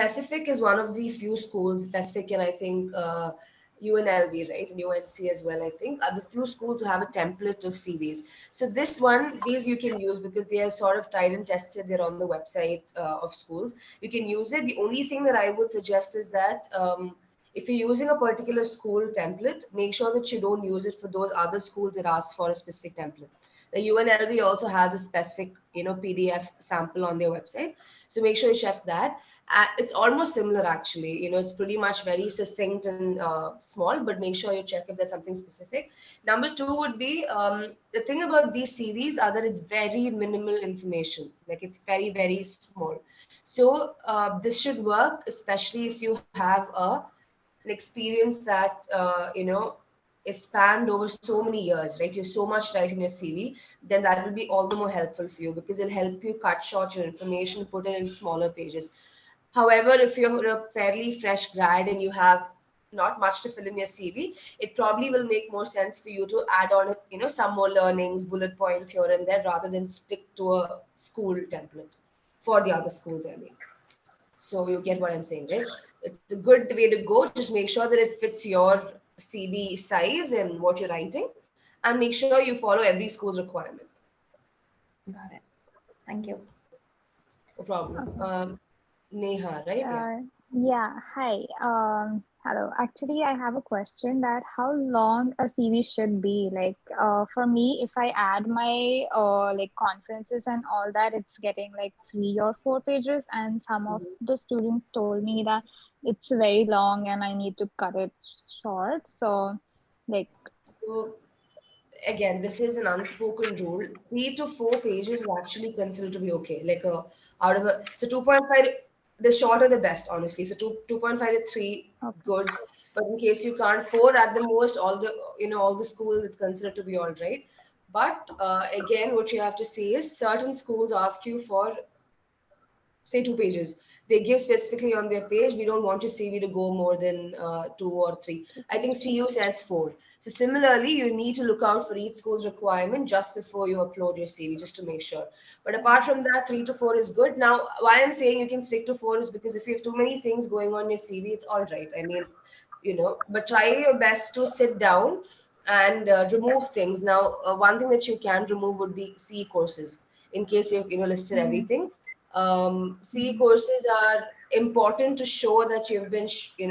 Pacific is one of the few schools, Pacific and I think UNLV, right? And UNC as well, I think, are the few schools who have a template of CVs. So these you can use because they are sort of tried and tested. They're on the website of schools. You can use it. The only thing that I would suggest is that if you're using a particular school template, make sure that you don't use it for those other schools that ask for a specific template. The UNLV also has a specific, PDF sample on their website. So make sure you check that. It's almost similar actually. It's pretty much very succinct and small, but make sure you check if there's something specific. Number two would be the thing about these CVs are that it's very minimal information. Like it's very, very small. So this should work, especially if you have an experience that, is spanned over so many years, right? You're so much right in your CV, then that will be all the more helpful for you because it'll help you cut short your information, put it in smaller pages. However, if you're a fairly fresh grad and you have not much to fill in your CV, it probably will make more sense for you to add on, some more learnings, bullet points here and there, rather than stick to a school template for the other schools, I mean. So you get what I'm saying, right? It's a good way to go. Just make sure that it fits your CV size and what you're writing, and make sure you follow every school's requirement. Got it. Thank you. No problem. Okay. Neha, right? Yeah, hi. Hello. Actually, I have a question that how long a CV should be. Like, for me, if I add my like conferences and all that, it's getting like 3 or 4 pages, and some of the students told me that it's very long and I need to cut it short. So, like, So again, this is an unspoken rule. 3 to 4 pages is actually considered to be okay. Like out of a, so 2.5, the shorter the best, honestly. So 2.5 to 3, okay. good. But in case you can't, 4 at the most, all the schools, it's considered to be all right. But again, what you have to see is certain schools ask you for, say, 2 pages. They give specifically on their page, we don't want your CV to go more than 2 or 3. I think CU says 4. So similarly, you need to look out for each school's requirement just before you upload your CV, just to make sure. But apart from that, 3 to 4 is good. Now, why I'm saying you can stick to 4 is because if you have too many things going on your CV, it's all right. I mean, but try your best to sit down and remove things. Now, one thing that you can remove would be CE courses, in case you've listed Mm-hmm. everything. CE Mm-hmm. courses are important to show that you've been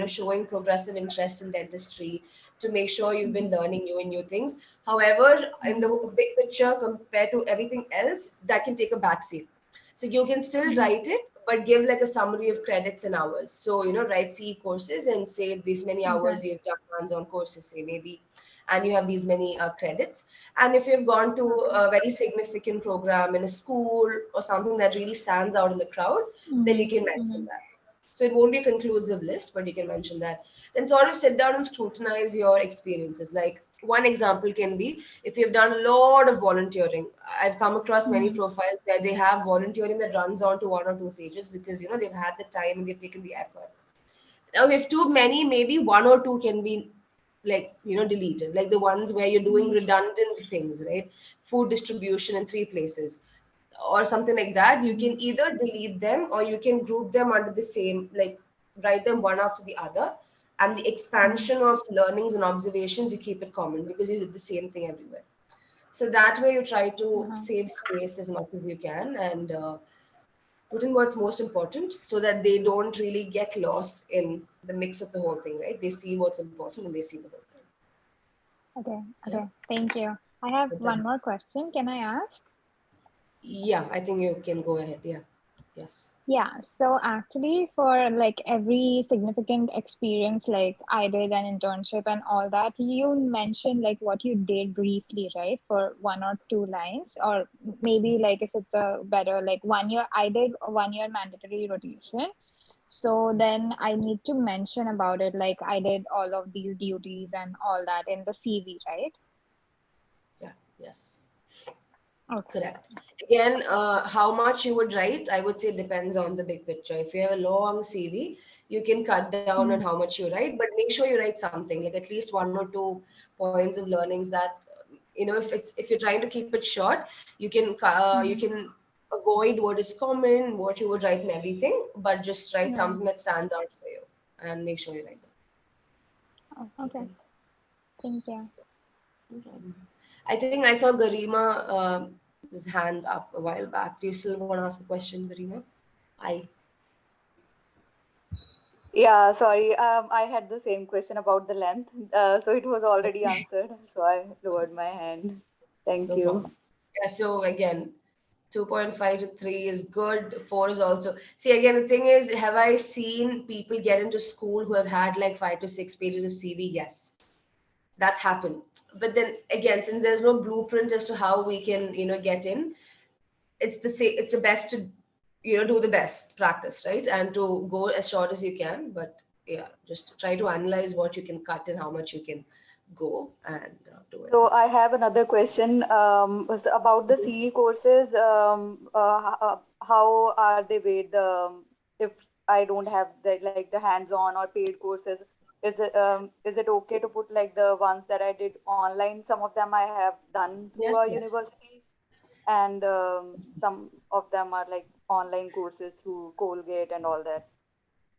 showing progressive interest in dentistry, to make sure you've been Mm-hmm. learning new things. However, in Mm-hmm. the big picture compared to everything else, that can take a backseat. So you can still Mm-hmm. write it, but give like a summary of credits and hours. So write CE courses and say this many Okay. hours you've done hands-on courses, say maybe, and you have these many credits. And if you've gone to Okay. a very significant program in a school or something that really stands out in the crowd, then you Mm-hmm. can mention Mm-hmm. that. So it won't be a conclusive list, but you can mention that. Then sort of sit down and scrutinize your experiences. Like one example can be if you've done a lot of volunteering. I've come across many Mm-hmm. profiles where they have volunteering that runs on to 1 or 2 pages because they've had the time and they've taken the effort. Now, if too many, maybe 1 or 2 can be like deleted, like the ones where you're doing Mm-hmm. redundant things, right? Food distribution in 3 places or something like that. You Mm-hmm. can either delete them or you can group them under the same, like write them one after the other, and the Mm-hmm. expansion of learnings and observations, you keep it common because you did the same thing everywhere. So that way you try to Uh-huh. save space as much as you can, and put in what's most important so that they don't really get lost in the mix of the whole thing, right? They see what's important and they see the whole thing. Okay, Yeah. okay. Thank you. I have But one more question. Can I ask? yeah, I think you can go ahead. Yeah. Yes. Yeah, so actually, for like every significant experience, like I did an internship and all that, you mentioned like what you did briefly, right? For 1 or 2 lines, or maybe like if it's a better, like 1 year, I did a 1 year mandatory rotation. So then I need to mention about it, like I did all of these duties and all that in the CV, right? Yeah. Yes. Okay. Correct. Again, how much you would write, I would say depends on the big picture. If you have a long CV, you can cut down on Mm-hmm. how much you write, but make sure you write something, like at least 1 or 2 points of learnings that, if you're trying to keep it short, you can Mm-hmm. avoid what is common, what you would write and everything, but just write Yeah. something that stands out for you and make sure you write that. Oh, okay. Thank you. No problem. I think I saw Garima his hand up a while back. Do you still want to ask a question, Garima? I Yeah, sorry. I had the same question about the length. So it was already answered. So I lowered my hand. Thank No you. problem. Yeah, so again, 2.5 to 3 is good. 4 is also. See, again, the thing is, have I seen people get into school who have had like 5 to 6 pages of CV? Yes, that's happened. But then again, since there's no blueprint as to how we can, get in, it's the best to, do the best practice, right? And to go as short as you can. But yeah, just try to analyze what you can cut and how much you can go and do it. So I have another question was about the CE courses. How are they weighed? If I don't have the hands-on or paid courses, is it okay to put like the ones that I did online? Some of them I have done through Yes, a yes. university, and some of them are like online courses through Colgate and all that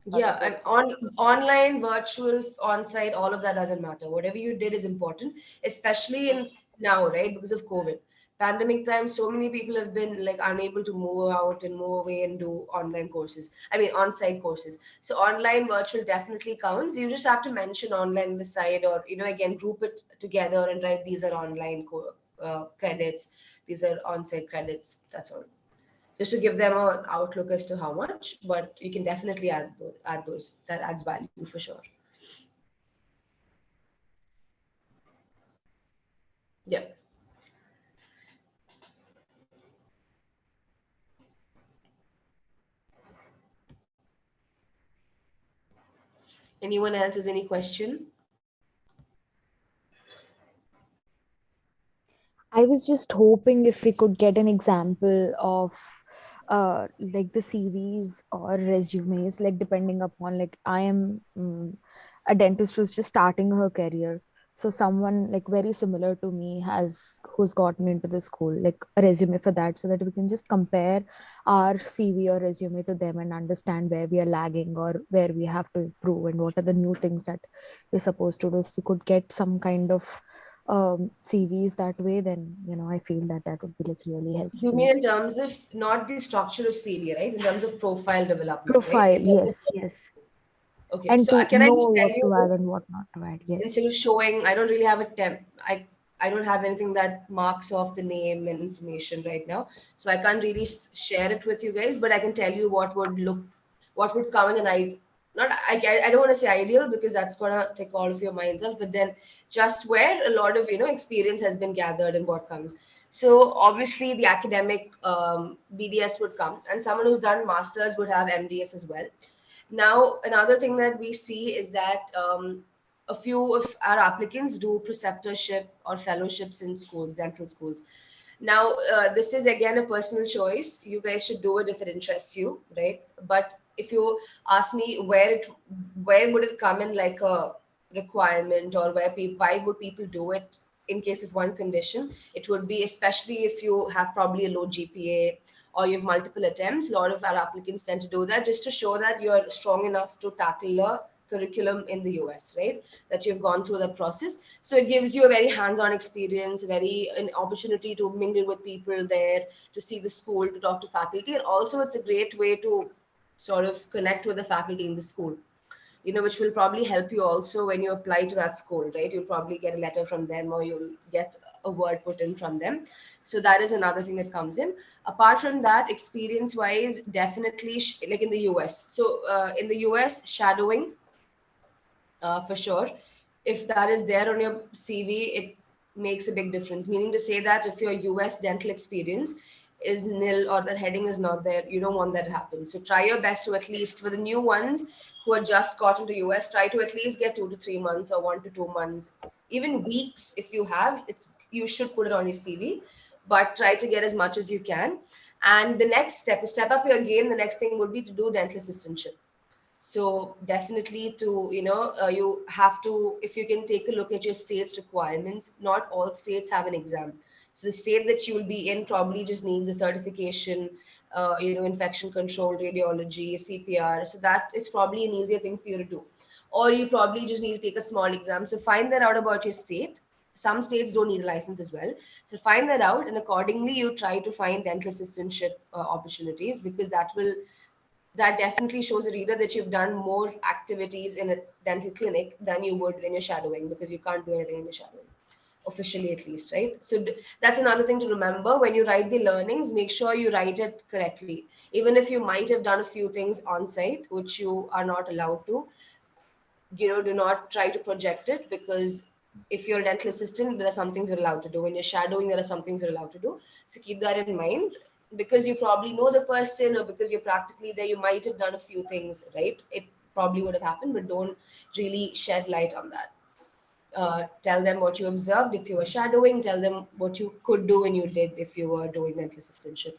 other Yeah, and websites. online, virtual, on-site, all of that doesn't matter. Whatever you did is important, especially in now, right? Because of COVID. Pandemic time, so many people have been like unable to move out and move away and do online courses. I mean, on-site courses. So online, virtual definitely counts. You just have to mention online beside, or again, group it together and write these are online credits, these are on-site credits. That's all, just to give them an outlook as to how much, but you can definitely add those. That adds value for sure. Yeah. Anyone else has any question? I was just hoping if we could get an example of like the CVs or resumes, like depending upon like I am a dentist who's just starting her career. So someone like very similar to me has who's gotten into the school, like a resume for that, so that we can just compare our CV or resume to them and understand where we are lagging or where we have to improve and what are the new things that we're supposed to do. If we could get some kind of CVs that way, then I feel that that would be like really You helpful. mean in terms of not the structure of CV, right? In terms of profile development, right? Profile, In terms of, yes, yes, okay, and so to can I know just tell what you to this? add and what not to add. Instead Yes. of showing, I don't really have a temp. I don't have anything that marks off the name and information right now, so I can't really share it with you guys. But I can tell you what would come in an not I don't want to say ideal because that's gonna take all of your minds off. But then just where a lot of experience has been gathered and what comes. So obviously the academic BDS would come, and someone who's done masters would have MDS as well. Now, another thing that we see is that a few of our applicants do preceptorship or fellowships in schools, dental schools. Now, this is again a personal choice. You guys should do it if it interests you, right? But if you ask me where would it come in like a requirement, or why would people do it in case of one condition, it would be especially if you have probably a low GPA or you have multiple attempts. A lot of our applicants tend to do that just to show that you're strong enough to tackle a curriculum in the US, right? That you've gone through that process. So it gives you a very hands-on experience, an opportunity to mingle with people there, to see the school, to talk to faculty, and also it's a great way to sort of connect with the faculty in the school, which will probably help you also when you apply to that school, right? You'll probably get a letter from them, or you'll get a word put in from them. So that is another thing that comes in. Apart from that, experience wise, definitely like in the US. So in the US, shadowing, for sure. If that is there on your CV, it makes a big difference. Meaning to say that if your US dental experience is nil or the heading is not there, you don't want that to happen. So try your best to, at least for the new ones who are just got into US, try to at least get 2 to 3 months or 1 to 2 months, even weeks. If you have, you should put it on your CV, but try to get as much as you can. And the next step, to step up your game, the next thing would be to do dental assistantship. So definitely you have to, if you can take a look at your state's requirements, not all states have an exam. So the state that you will be in probably just needs a certification, infection control, radiology, CPR. So that is probably an easier thing for you to do. Or you probably just need to take a small exam. So find that out about your state. Some states don't need a license as well. So find that out, and accordingly you try to find dental assistantship opportunities, because that definitely shows a reader that you've done more activities in a dental clinic than you would when you're shadowing, because you can't do anything when you're shadowing, officially at least, right? So that's another thing to remember. When you write the learnings, make sure you write it correctly. Even if you might have done a few things on site which you are not allowed to, do not try to project it, because if you're a dental assistant, there are some things you're allowed to do. When you're shadowing, there are some things you're allowed to do. So keep that in mind, because you probably know the person, or because you're practically there, you might have done a few things, right? It probably would have happened, but don't really shed light on that. Tell them what you observed if you were shadowing, tell them what you could do and you did if you were doing dental assistantship.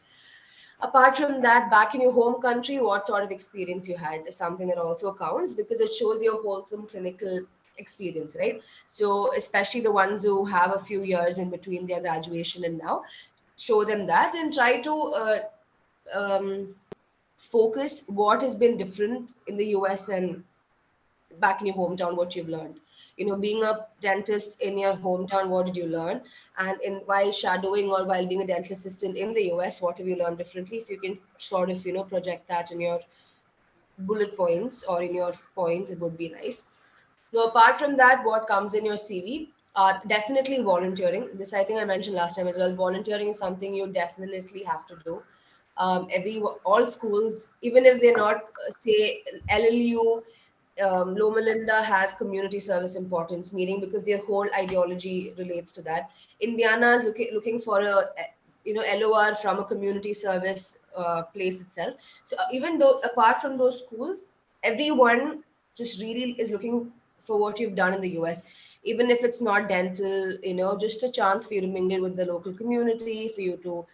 Apart from that, back in your home country, what sort of experience you had is something that also counts, because it shows your wholesome clinical experience, right? So especially the ones who have a few years in between their graduation and now, show them that, and try to focus what has been different in the US and back in your hometown, what you've learned. Being a dentist in your hometown, what did you learn? And while shadowing or while being a dental assistant in the US, what have you learned differently? If you can sort of, project that in your bullet points or in your points, it would be nice. So apart from that, what comes in your CV are definitely volunteering. This I think I mentioned last time as well. Volunteering is something you definitely have to do. All schools, even if they're not, say LLU, Loma Linda has community service importance, meaning because their whole ideology relates to that. Indiana is looking for a LOR from a community service place itself. So even though apart from those schools, everyone just really is looking for what you've done in the US. Even if it's not dental, just a chance for you to mingle with the local community, for you to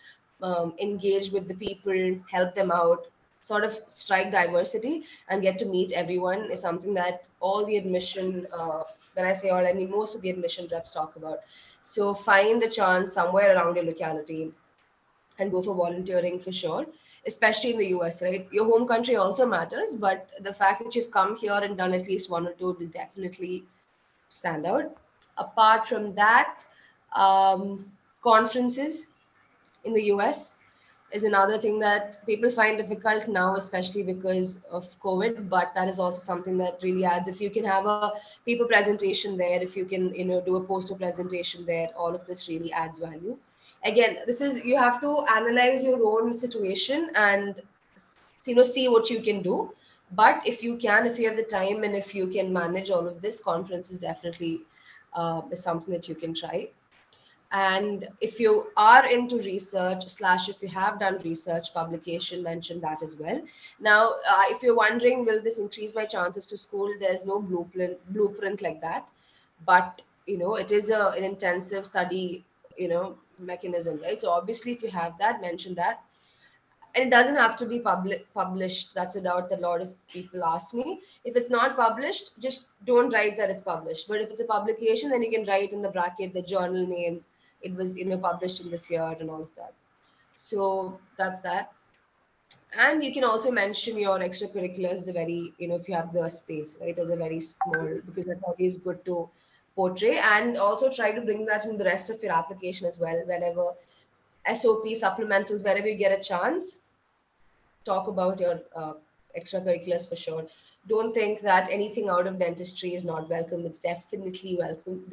engage with the people, help them out, sort of strike diversity and get to meet everyone is something that all the admission, when I say all, I mean most of the admission reps talk about. So find a chance somewhere around your locality and go for volunteering for sure, especially in the US, right? Your home country also matters, but the fact that you've come here and done at least one or two will definitely stand out. Apart from that, conferences in the US is another thing that people find difficult now, especially because of COVID. But that is also something that really adds. If you can have a paper presentation there, if you can, do a poster presentation there, all of this really adds value. Again, this is, you have to analyze your own situation and, see what you can do. But if you have the time and if you can manage all of this, conference is definitely is something that you can try. And if you are into research / if you have done research, publication, mention that as well. Now, if you're wondering, will this increase my chances to school? There's no blueprint like that, but it is an intensive study, mechanism, right? So obviously, if you have that, mention that. And it doesn't have to be published. That's a doubt that a lot of people ask me. If it's not published, just don't write that it's published. But if it's a publication, then you can write in the bracket the journal name. It was published in this year and all of that. So that's that. And you can also mention your extracurriculars, a very, if you have the space, right, as a very small, because that's always good to portray. And also try to bring that in the rest of your application as well. Whenever SOP, supplementals, wherever you get a chance, talk about your extracurriculars for sure. Don't think that anything out of dentistry is not welcome. It's definitely welcome.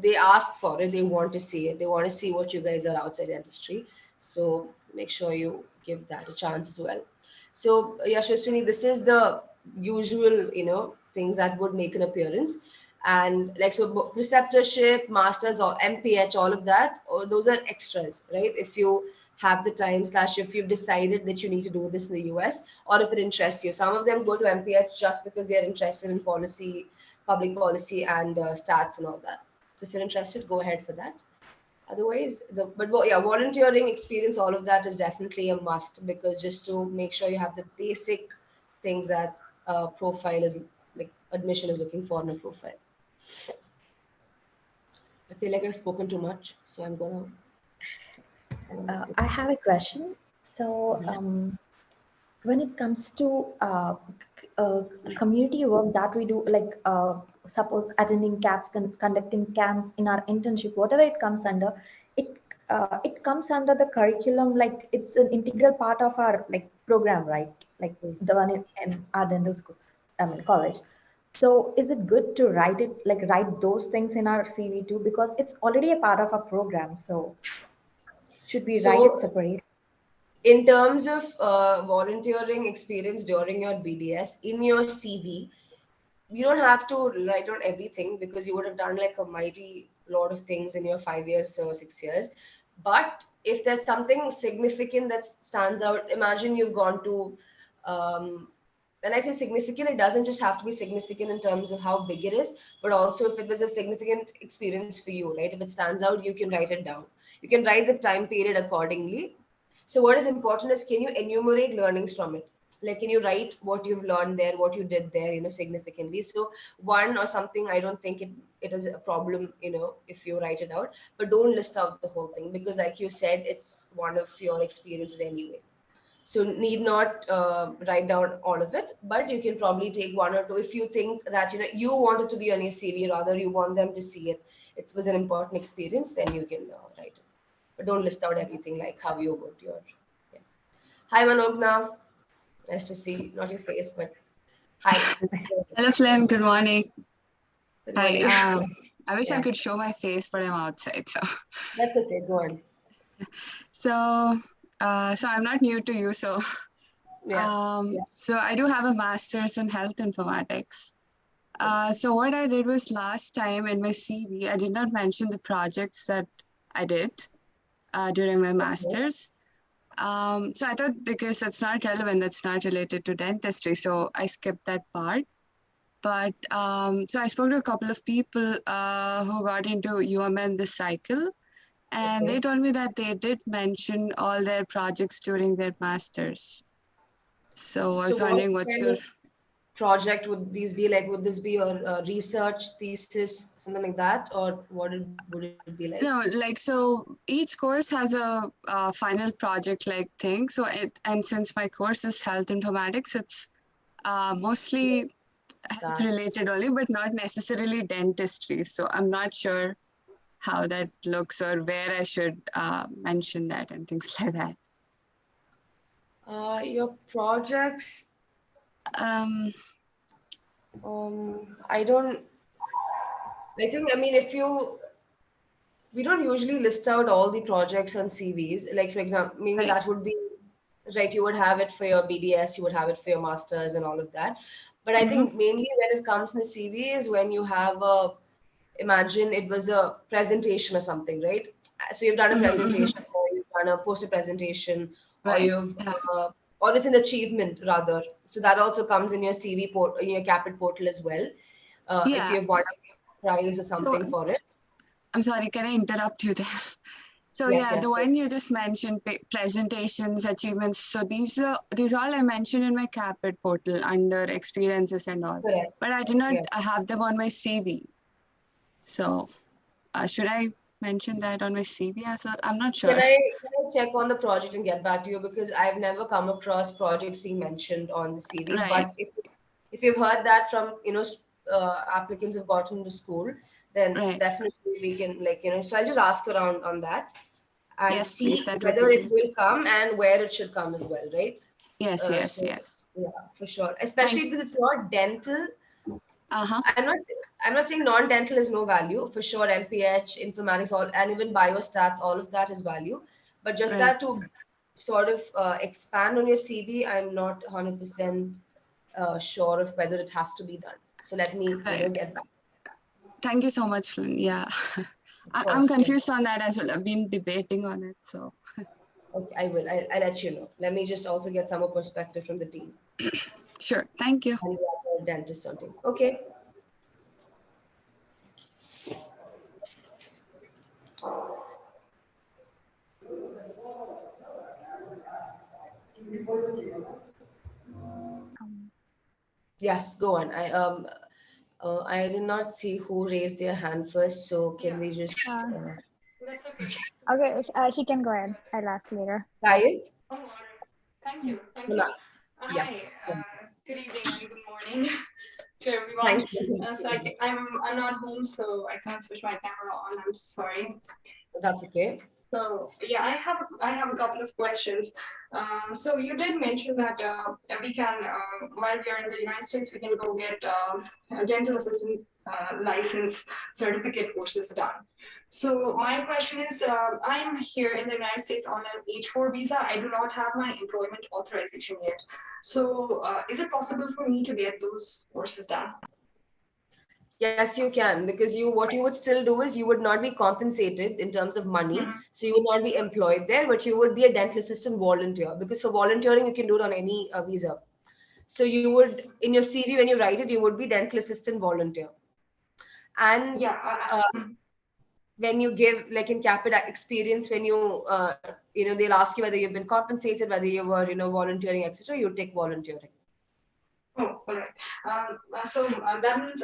They ask for it. They want to see it. They want to see what you guys are outside dentistry. So make sure you give that a chance as well. So Yashaswini, this is the usual, things that would make an appearance. And like, so preceptorship, masters or MPH, all of that, those are extras, right? If you have the time / if you've decided that you need to do this in the US, or if it interests you. Some of them go to MPH just because they're interested in policy, public policy, and stats and all that. So if you're interested, go ahead for that. Otherwise, volunteering experience, all of that is definitely a must, because just to make sure you have the basic things that profile is like admission is looking for in a profile. I feel like I've spoken too much, so I'm gonna. I have a question. So, when it comes to community work that we do, like suppose attending camps, conducting camps in our internship, whatever it comes under, it comes under the curriculum. Like it's an integral part of our like program, right? Like the one in our dental school, I mean college. So is it good to write it, like write those things in our CV too, because it's already a part of our program. So should we write it So, separate? in terms of volunteering experience during your BDS in your CV, you don't have to write down everything because you would have done like a mighty lot of things in your 5 years or 6 years. But if there's something significant that stands out, imagine you've gone to, when I say significant, it doesn't just have to be significant in terms of how big it is, but also if it was a significant experience for you, right? If it stands out, you can write it down. You can write the time period accordingly. So what is important is, can you enumerate learnings from it? Like, can you write what you've learned there, what you did there, significantly? So one or something, I don't think it is a problem, if you write it out, but don't list out the whole thing because, like you said, it's one of your experiences anyway. So need not write down all of it, but you can probably take one or two if you think that you want it to be on your CV, rather you want them to see it. It was an important experience, then you can write it. But don't list out everything like how you would your. Yeah. Hi Manogna, nice to see not your face, but hi. Hello, Flynn. Good morning. Good Hi. morning. I wish I Yeah. could show my face, but I'm outside. That's okay. Go on. So I'm not new to you. Yeah. So I do have a master's in health informatics. So what I did was last time in my CV, I did not mention the projects that I did during my master's. So I thought because that's not relevant, that's not related to dentistry, so I skipped that part. But so I spoke to a couple of people who got into UMN this cycle, and Okay. they told me that they did mention all their projects during their masters. So I So was what wondering what's kind your of project would these be like? Would this be your research thesis, something like that, or would it be like? no, like, so each course has a final project like thing. So and since my course is health informatics, it's mostly health That. related only, but not necessarily dentistry. So I'm not sure how that looks or where I should mention that and things like that. Your projects. Um, I don't. I think. I mean, we don't usually list out all the projects on CVs. Like for example, maybe right. that would be right. You would have it for your BDS, you would have it for your masters and all of that. But I think mainly when it comes in the CV is when you have imagine it was a presentation or something, right? So you've done a presentation, or you've done a poster presentation, or Right. you've Yeah. or it's an achievement rather. So that also comes in your CV in your Caapid portal as well. If Yeah. you've won a prize or So something for it. I'm sorry, can I interrupt you there? So Yes, yeah, the yes. one you just mentioned, presentations, achievements. So these all I mentioned in my Caapid portal under experiences and all. Correct. But I did not Yeah. have them on my CV. So should I mention that on my CV as well? I'm not sure. Can I check on the project and get back to you because I've never come across projects being mentioned on the CV. Right. But if you've heard that from applicants who've gotten to school, then Right. definitely we can So I'll just ask around on that and Yes, please. see That would be whether it great. will come and where it should come as well, right? Yes, yes, So yes. yeah, for sure. Thank. Especially because it's not dental. Uh-huh. I'm not saying non-dental is no value. For sure, MPH, informatics, all, and even biostats, all of that is value. But just Right. that to sort of expand on your CV, I'm not 100% sure of whether it has to be done. So let me, Right. get back. Thank you so much, Flynn. Yeah. Of I'm course, yeah. confused on that as well. I've been debating on it. So Okay, I will. I'll let you know. Let me just also get some more perspective from the team. sure. Thank you. And the dentist on team. Okay. Yes, go on. I did not see who raised their hand first, so can we just That's okay. Okay, she can go ahead. I'll ask later. try it? Oh, all right. Thank you. Thank No, you. yeah. Hi. Good evening and good morning to everyone. Thank you. So I'm not home, so I can't switch my camera on. I'm sorry. That's okay. So yeah, I have a couple of questions. So you did mention that we can, while we are in the United States, we can go get a dental assistant license certificate courses done. So my question is, I'm here in the United States on an H-4 visa. I do not have my employment authorization yet. So is it possible for me to get those courses done? Yes, you can, because what you would still do is you would not be compensated in terms of money. Mhm. So you would not be employed there, but you would be a dental assistant volunteer, because for volunteering, you can do it on any visa. So you would, in your CV, when you write it, you would be dental assistant volunteer. And Yeah. when you give, like in Caapid experience, when they'll ask you whether you've been compensated, whether you were, volunteering, etc., you take volunteering. Oh, all right. So that means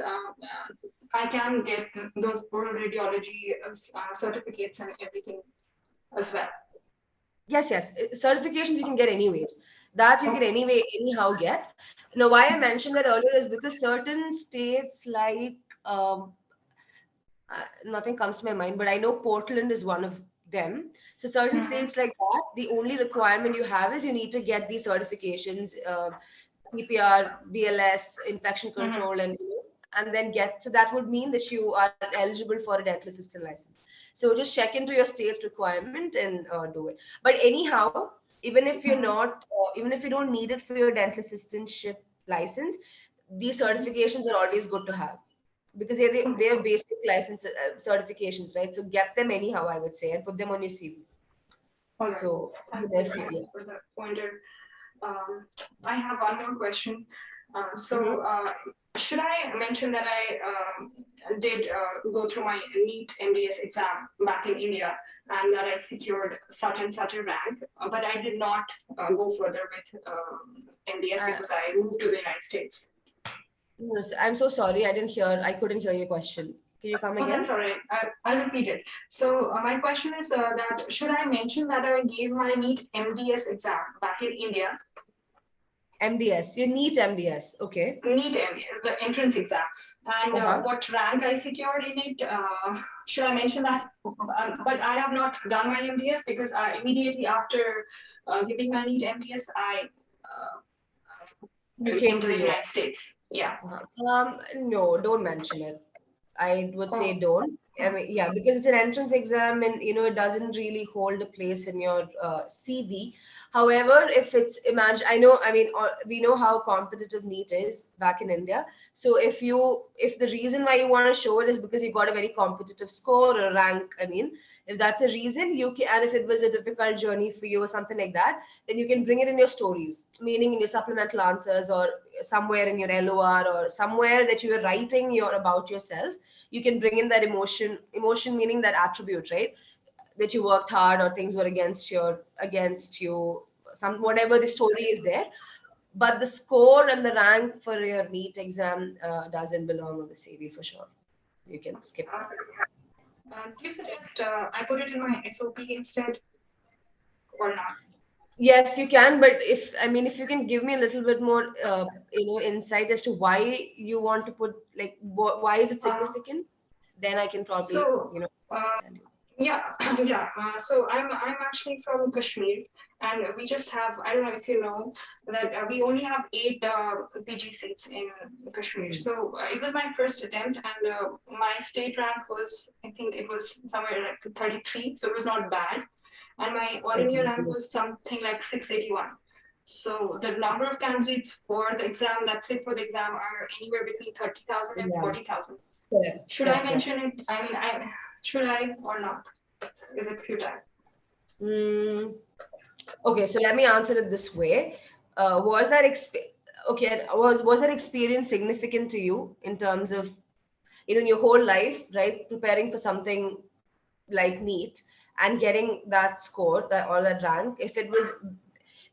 I can get those oral radiology certificates and everything as well. Yes. Certifications you can get anyways. That you can anyhow get. Now, why I mentioned that earlier is because certain states like nothing comes to my mind, but I know Portland is one of them. So certain states like that, the only requirement you have is you need to get these certifications, CPR, BLS, infection control, and then get. So that would mean that you are eligible for a dental assistant license. So just check into your state's requirement and do it. But anyhow, even if you're not, even if you don't need it for your dental assistantship license, these certifications are always good to have, because they're basic license certifications, right? So get them anyhow, I would say, and put them on your CV. All right. So Thank definitely, you for the pointer. I have one more question. Should I mention that I did go through my NEET MDS exam back in India, and that I secured such and such a rank, but I did not go further with MDS because I moved to the United States? Yes, I'm so sorry. I couldn't hear your question. Can you come Oh, again? that's all right. I'll repeat it. So my question is that should I mention that I gave my NEET MDS exam back in India? MDS, you need MDS, okay. NEET MDS, the entrance exam, and what rank I secured in it. Should I mention that? But I have not done my MDS because immediately after giving my NEET MDS, I You came to the United US. States. Yeah. No, don't mention it. I would say Oh. don't. I mean, yeah, because it's an entrance exam and it doesn't really hold a place in your CV. However, if it's we know how competitive NEET is back in India. So if the reason why you want to show it is because you got a very competitive score or rank, if that's a reason, you can, and if it was a difficult journey for you or something like that, then you can bring it in your stories, meaning in your supplemental answers or somewhere in your LOR or somewhere that you are writing about yourself. You can bring in that emotion meaning that attribute, right? That you worked hard or things were against you, some whatever the story is there. But the score and the rank for your NEET exam doesn't belong on the CV for sure. You can skip that. Do you suggest I put it in my SOP instead or not? Yes, you can, but if you can give me a little bit more insight as to why you want to put, like, why is it significant, then I can probably tell you. Yeah, yeah. So I'm actually from Kashmir, and we just have, I don't know if you know that we only have 8 PG seats in Kashmir. So it was my first attempt, and my state rank was, I think it was somewhere like 33, so it was not bad. And my all India rank was something like 681. So the number of candidates for the exam, that's it for the exam, are anywhere between 30,000 and 40,000. Correct. Should I mention it? Should I or not? Is it futile? Okay, so let me answer it this way. Was that experience significant to you in terms of your whole life, right? Preparing for something like NEET and getting that score, that or that rank. If it was,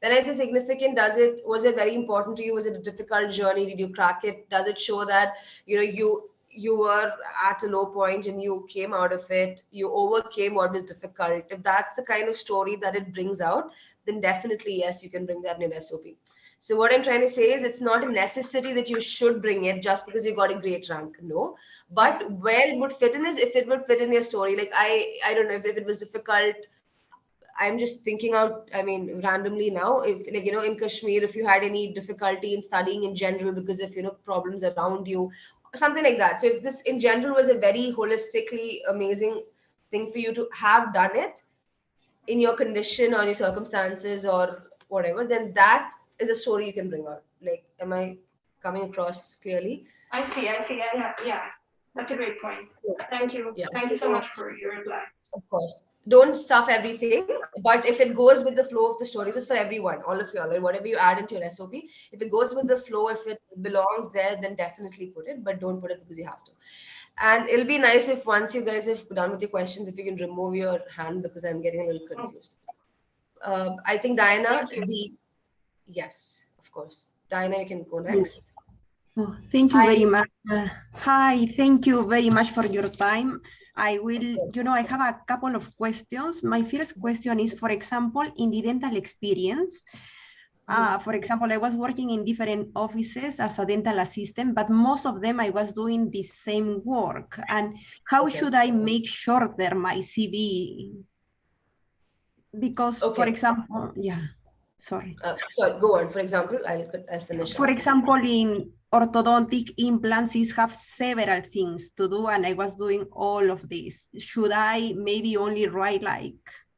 When I say significant, was it very important to you? Was it a difficult journey? Did you crack it? Does it show that, you were at a low point and you came out of it, you overcame what was difficult? If that's the kind of story that it brings out, then definitely, yes, you can bring that in an SOP. So what I'm trying to say is it's not a necessity that you should bring it just because you got a great rank. No. But where it would fit in is if it would fit in your story. Like I don't know if it was difficult. I'm just thinking out, I mean, randomly now, if like, in Kashmir, if you had any difficulty in studying in general because of, problems around you, something like that. So if this in general was a very holistically amazing thing for you to have done it in your condition or your circumstances or whatever, then that is a story you can bring out. Like, am I coming across clearly? I see. Yeah, that's a great point. Thank you. Yeah. Thank you so much for your reply. Of course. Don't stuff everything, but if it goes with the flow of the stories, it's for everyone, all of y'all, right? Whatever you add into your SOP, if it goes with the flow, if it belongs there, then definitely put it, but don't put it because you have to. And it'll be nice if once you guys have done with your questions, if you can remove your hand because I'm getting a little confused. I think Diana, yes, of course. Diana, you can go next. Oh, thank you very much. Hi, thank you very much for your time. I will, I have a couple of questions. My first question is, for example, in the dental experience, for example, I was working in different offices as a dental assistant, but most of them I was doing the same work. And how should I make shorter my CV? Because, for example, sorry, go on. For example, I'll finish. For example, in orthodontic implants, have several things to do, and I was doing all of this. Should I maybe only write like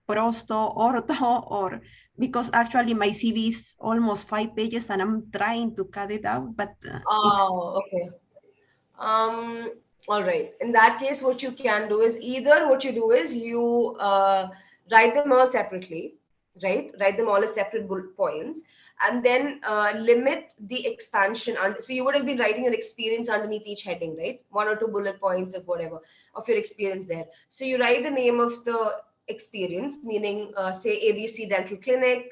prosto, ortho, or because actually my CV is almost 5 pages and I'm trying to cut it out, but okay. All right. In that case, what you can do is you write them all separately, right? Write them all as separate bullet points, and then limit the expansion. So you would have been writing your experience underneath each heading, right? 1 or 2 bullet points of whatever, of your experience there. So you write the name of the experience, meaning say ABC Dental Clinic,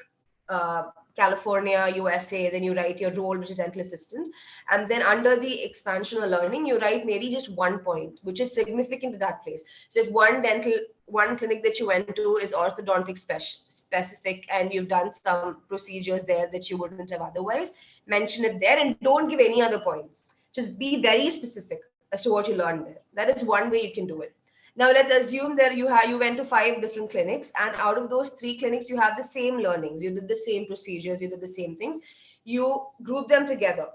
California, USA, then you write your role, which is dental assistant. And then under the expansion or learning, you write maybe just 1 point, which is significant to that place. So if one clinic that you went to is orthodontic specific and you've done some procedures there that you wouldn't have otherwise, mention it there and don't give any other points. Just be very specific as to what you learned there. That is one way you can do it. Now let's assume that you went to 5 different clinics, and out of those 3 clinics, you have the same learnings. You did the same procedures, you did the same things. You group them together,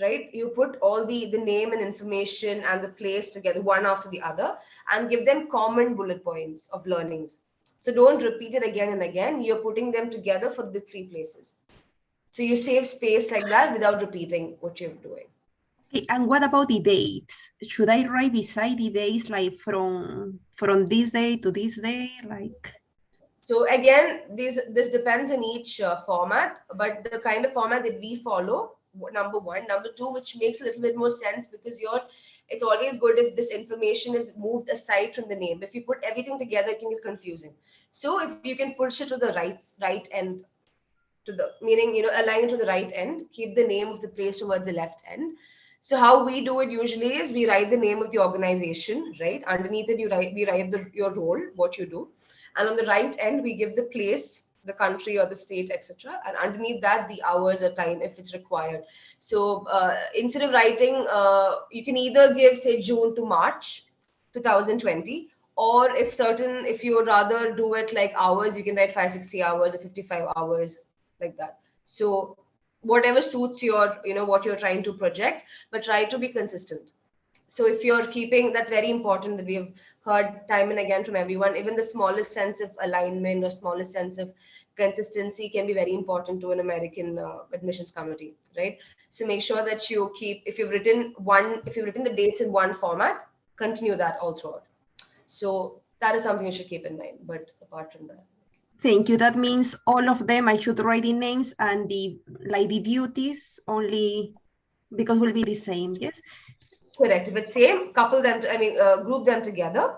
right? You put all the name and information and the place together, one after the other, and give them common bullet points of learnings. So don't repeat it again and again. You're putting them together for the 3 places. So you save space like that without repeating what you're doing. Okay, and what about the dates? Should I write beside the dates, like from this day to this day, like? So again, this depends on each format, but the kind of format that we follow, number 1, number 2, which makes a little bit more sense because it's always good if this information is moved aside from the name. If you put everything together, it can get confusing. So if you can push it to the right end, meaning align it to the right end, keep the name of the place towards the left end. So how we do it usually is we write the name of the organization, right? Underneath it, we write your role, what you do. And on the right end, we give the place, the country or the state, etc. And underneath that, the hours or time if it's required. So instead of writing, you can either give, say, June to March 2020, or if you would rather do it like hours, you can write 560 hours or 55 hours, like that. So whatever suits your, what you're trying to project, but try to be consistent. So if you're keeping, that's very important that we have heard time and again from everyone, even the smallest sense of alignment or smallest sense of consistency can be very important to an American admissions committee, right? So make sure that you keep, if you've written the dates in one format, continue that all throughout. So that is something you should keep in mind, but apart from that. Thank you. That means all of them, I should write in names, and the duties only because will be the same, yes? Correct. If it's same, couple them, group them together.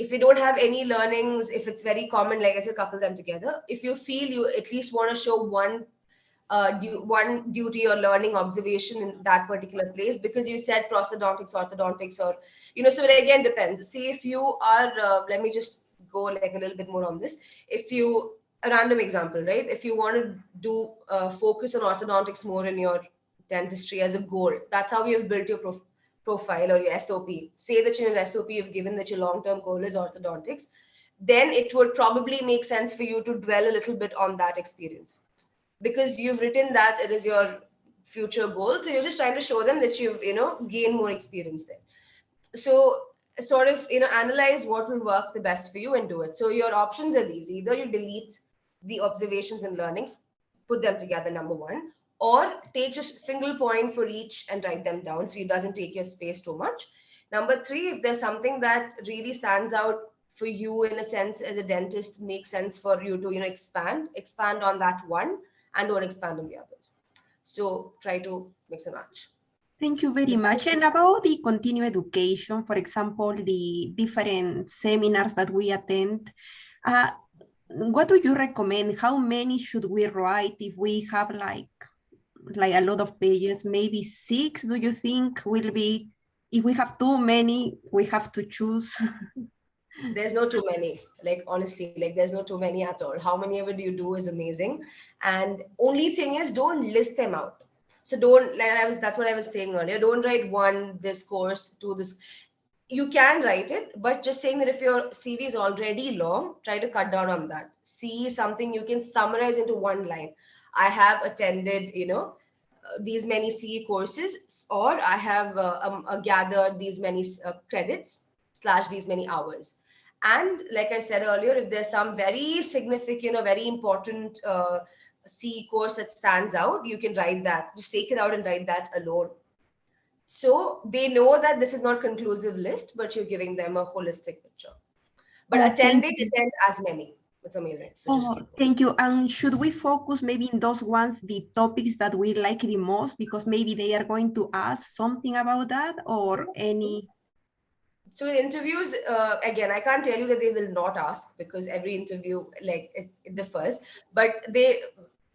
if you don't have any learnings, if it's very common, like I said, couple them together. If you feel you at least want to show one duty or learning observation in that particular place, because you said prosthodontics, orthodontics, or so it again depends. See, if you are let me just go like a little bit more on this. If you, a random example, right, if you want to do focus on orthodontics more in your dentistry as a goal, that's how you've built your profile or your SOP. Say that in your SOP you've given that your long-term goal is orthodontics, then it would probably make sense for you to dwell a little bit on that experience, because you've written that it is your future goal. So you're just trying to show them that you've, gained more experience there. So sort of, analyze what will work the best for you and do it. So your options are these: either you delete the observations and learnings, put them together, number one, or take just a single point for each and write them down so it doesn't take your space too much. Number three, if there's something that really stands out for you in a sense as a dentist, makes sense for you to, expand on that one and don't expand on the others. So try to mix and match. Thank you very much. And about the continuing education, for example, the different seminars that we attend, what do you recommend? How many should we write if we have like a lot of pages? Maybe 6, do you think will be? If we have too many, we have to choose. There's no too many, like honestly, like there's no too many at all. How many ever do you do is amazing. And only thing is, don't list them out. So don't, that's what I was saying earlier. Don't write 1, this course, 2, this. You can write it, but just saying that if your CV is already long, try to cut down on that. See something you can summarize into 1 line. I have attended, these many CE courses, or I have gathered these many credits / these many hours. And like I said earlier, if there's some very significant or very important CE course that stands out, you can write that. Just take it out and write that alone. So they know that this is not conclusive list, but you're giving them a holistic picture. But attend as many. It's amazing. So thank you. And should we focus maybe in those ones, the topics that we like the most, because maybe they are going to ask something about that, or any? So in interviews, again, I can't tell you that they will not ask, because every interview, like it differs, but they're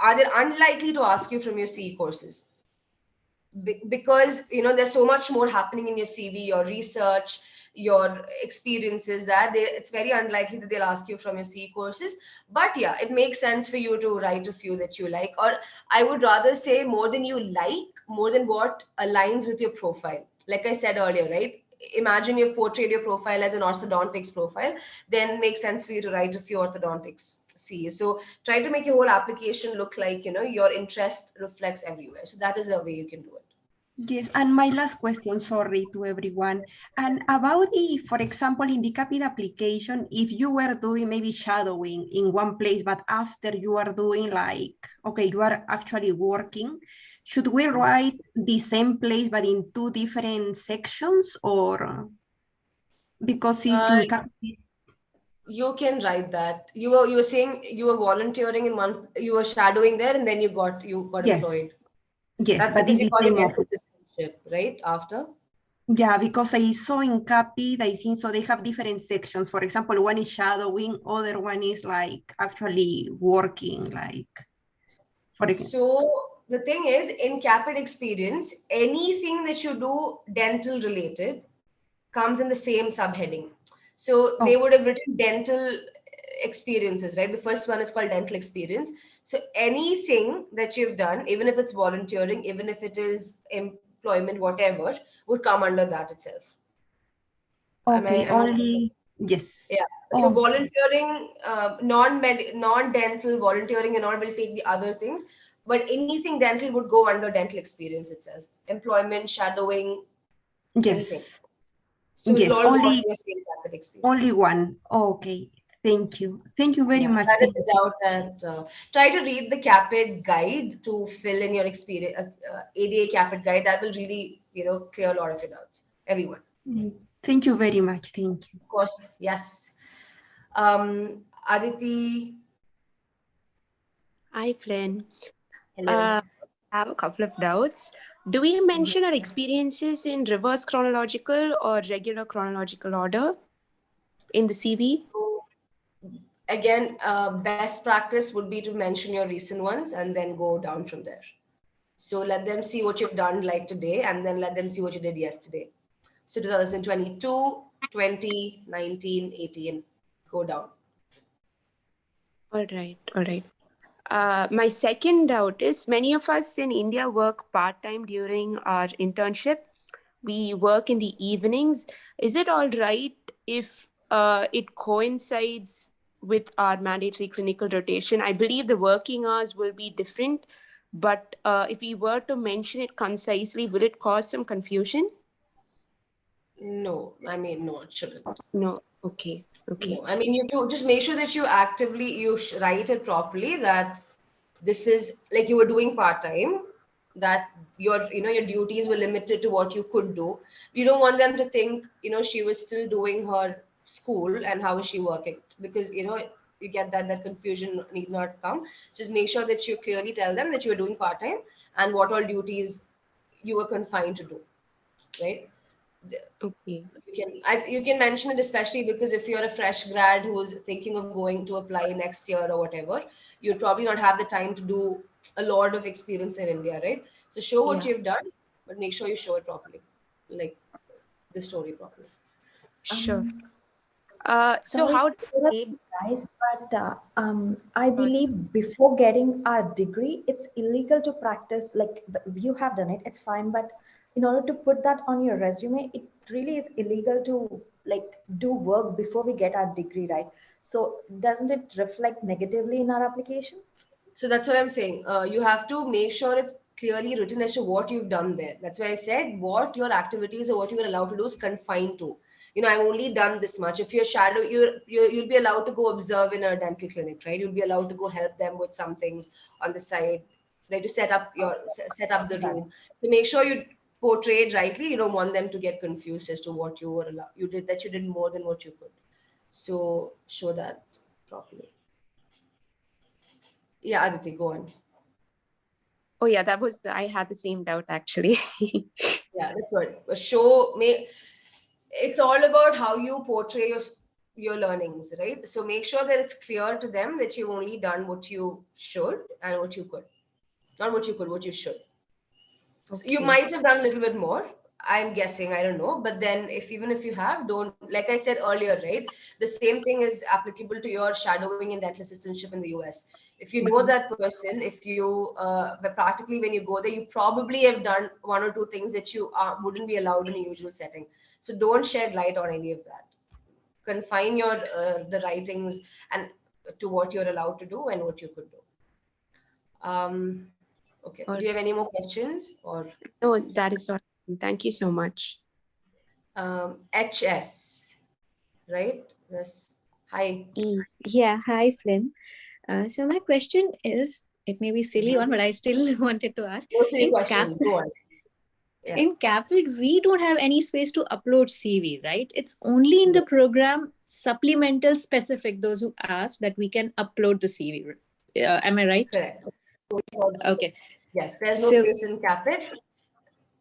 unlikely to ask you from your CE courses. Because, there's so much more happening in your CV, your research, your experiences, that it's very unlikely that they'll ask you from your CE courses. But yeah, it makes sense for you to write a few that you like, or I would rather say more than you like, more than what aligns with your profile. Like I said earlier, right? Imagine you've portrayed your profile as an orthodontics profile, then it makes sense for you to write a few orthodontics CE. So try to make your whole application look like, your interest reflects everywhere. So that is the way you can do it. Yes, and my last question, sorry to everyone. And about for example, in the Caapid application, if you were doing maybe shadowing in one place, but after you are doing you are actually working, should we write the same place, but in 2 different sections, or because it's in Caapid? You can write that. You were saying you were volunteering in one, you were shadowing there, and then you got yes. employed. Yes, that's but because this you got to get citizenship, right? After. Yeah, because I saw in Caapid, I think so they have different sections. For example, one is shadowing, other one is actually working, So the thing is, in Caapid experience, anything that you do dental related comes in the same subheading. So they would have written dental experiences, right? The first one is called dental experience. So anything that you've done, even if it's volunteering, even if it is employment, whatever, would come under that itself. Okay, yes. Yeah. So volunteering, non-dental volunteering and all will take the other things, but anything dental would go under dental experience itself. Employment, shadowing, anything. So yes, it'll all be the same Caapid experience. Only one. Okay. Thank you. Thank you very much. That is the doubt that try to read the Caapid guide to fill in your experience, ADA Caapid guide. That will really, clear a lot of your doubts. Everyone. Thank you very much. Thank you. Of course. Yes. Aditi. Hi, Flynn. Hello. I have a couple of doubts. Do we mention our experiences in reverse chronological or regular chronological order? in the CV? So, again, best practice would be to mention your recent ones and then go down from there. So let them see what you've done like today, and then let them see what you did yesterday. So 2022, 20, 19, 18, go down. All right, all right. My second doubt is many of us in India work part-time during our internship. We work in the evenings. Is it all right if it coincides with our mandatory clinical rotation? I believe the working hours will be different, but if we were to mention it concisely, will it cause some confusion? No, I mean, no, it shouldn't. No, okay, okay. No, I mean, you have to just make sure that you actively, write it properly, that this is like you were doing part-time, that your duties were limited to what you could do. You don't want them to think she was still doing her school and how is she working, because you get that confusion need not come. Just make sure that you clearly tell them that you are doing part-time and what all duties you were confined to do, right? Okay. You can mention it, especially because if you're a fresh grad who's thinking of going to apply next year or whatever, you'd probably not have the time to do a lot of experience in India, right? So show what Yeah. you've done, but make sure you show it properly, like the story properly. Sure. So Sorry how to interrupt you guys, but I believe before getting our degree, it's illegal to practice. Like you have done it, it's fine. But in order to put that on your resume, it really is illegal to like do work before we get our degree, right? So doesn't it reflect negatively in our application? So that's what I'm saying. You have to make sure it's clearly written as to what you've done there. That's why I said what your activities or what you are allowed to do is confined to. I've only done this much. If you're shadow, you'll be allowed to go observe in a dental clinic, right? You'll be allowed to go help them with some things on the side, like to set up the room. So make sure you portray it rightly. You don't want them to get confused as to what you were allowed. You did more than what you could. So show that properly. Yeah, Aditi, go on. Oh yeah, I had the same doubt actually. Yeah, that's what it's all about how you portray your learnings, right? So make sure that it's clear to them that you've only done what you should and what you could. Not what you could, what you should. So you Okay. might have done a little bit more, I'm guessing, I don't know. But then even if you have, don't, like I said earlier, right? The same thing is applicable to your shadowing and dental assistantship in the US. If you know that person, but practically when you go there, you probably have done one or two things that you wouldn't be allowed in a usual setting. So don't shed light on any of that. Confine your the writings and to what you're allowed to do and what you could do. Okay. Do you have any more questions or? No, that is all. Thank you so much. HS, right? Yes. Hi. Yeah, hi, Flynn. So my question is, it may be silly one, but I still wanted to ask. No silly questions. Go on. Yeah. In Caapid, we don't have any space to upload CV, right? It's only in the program supplemental specific, those who ask, that we can upload the CV. Am I right? Correct. Okay. Yes, there's no place in Caapid.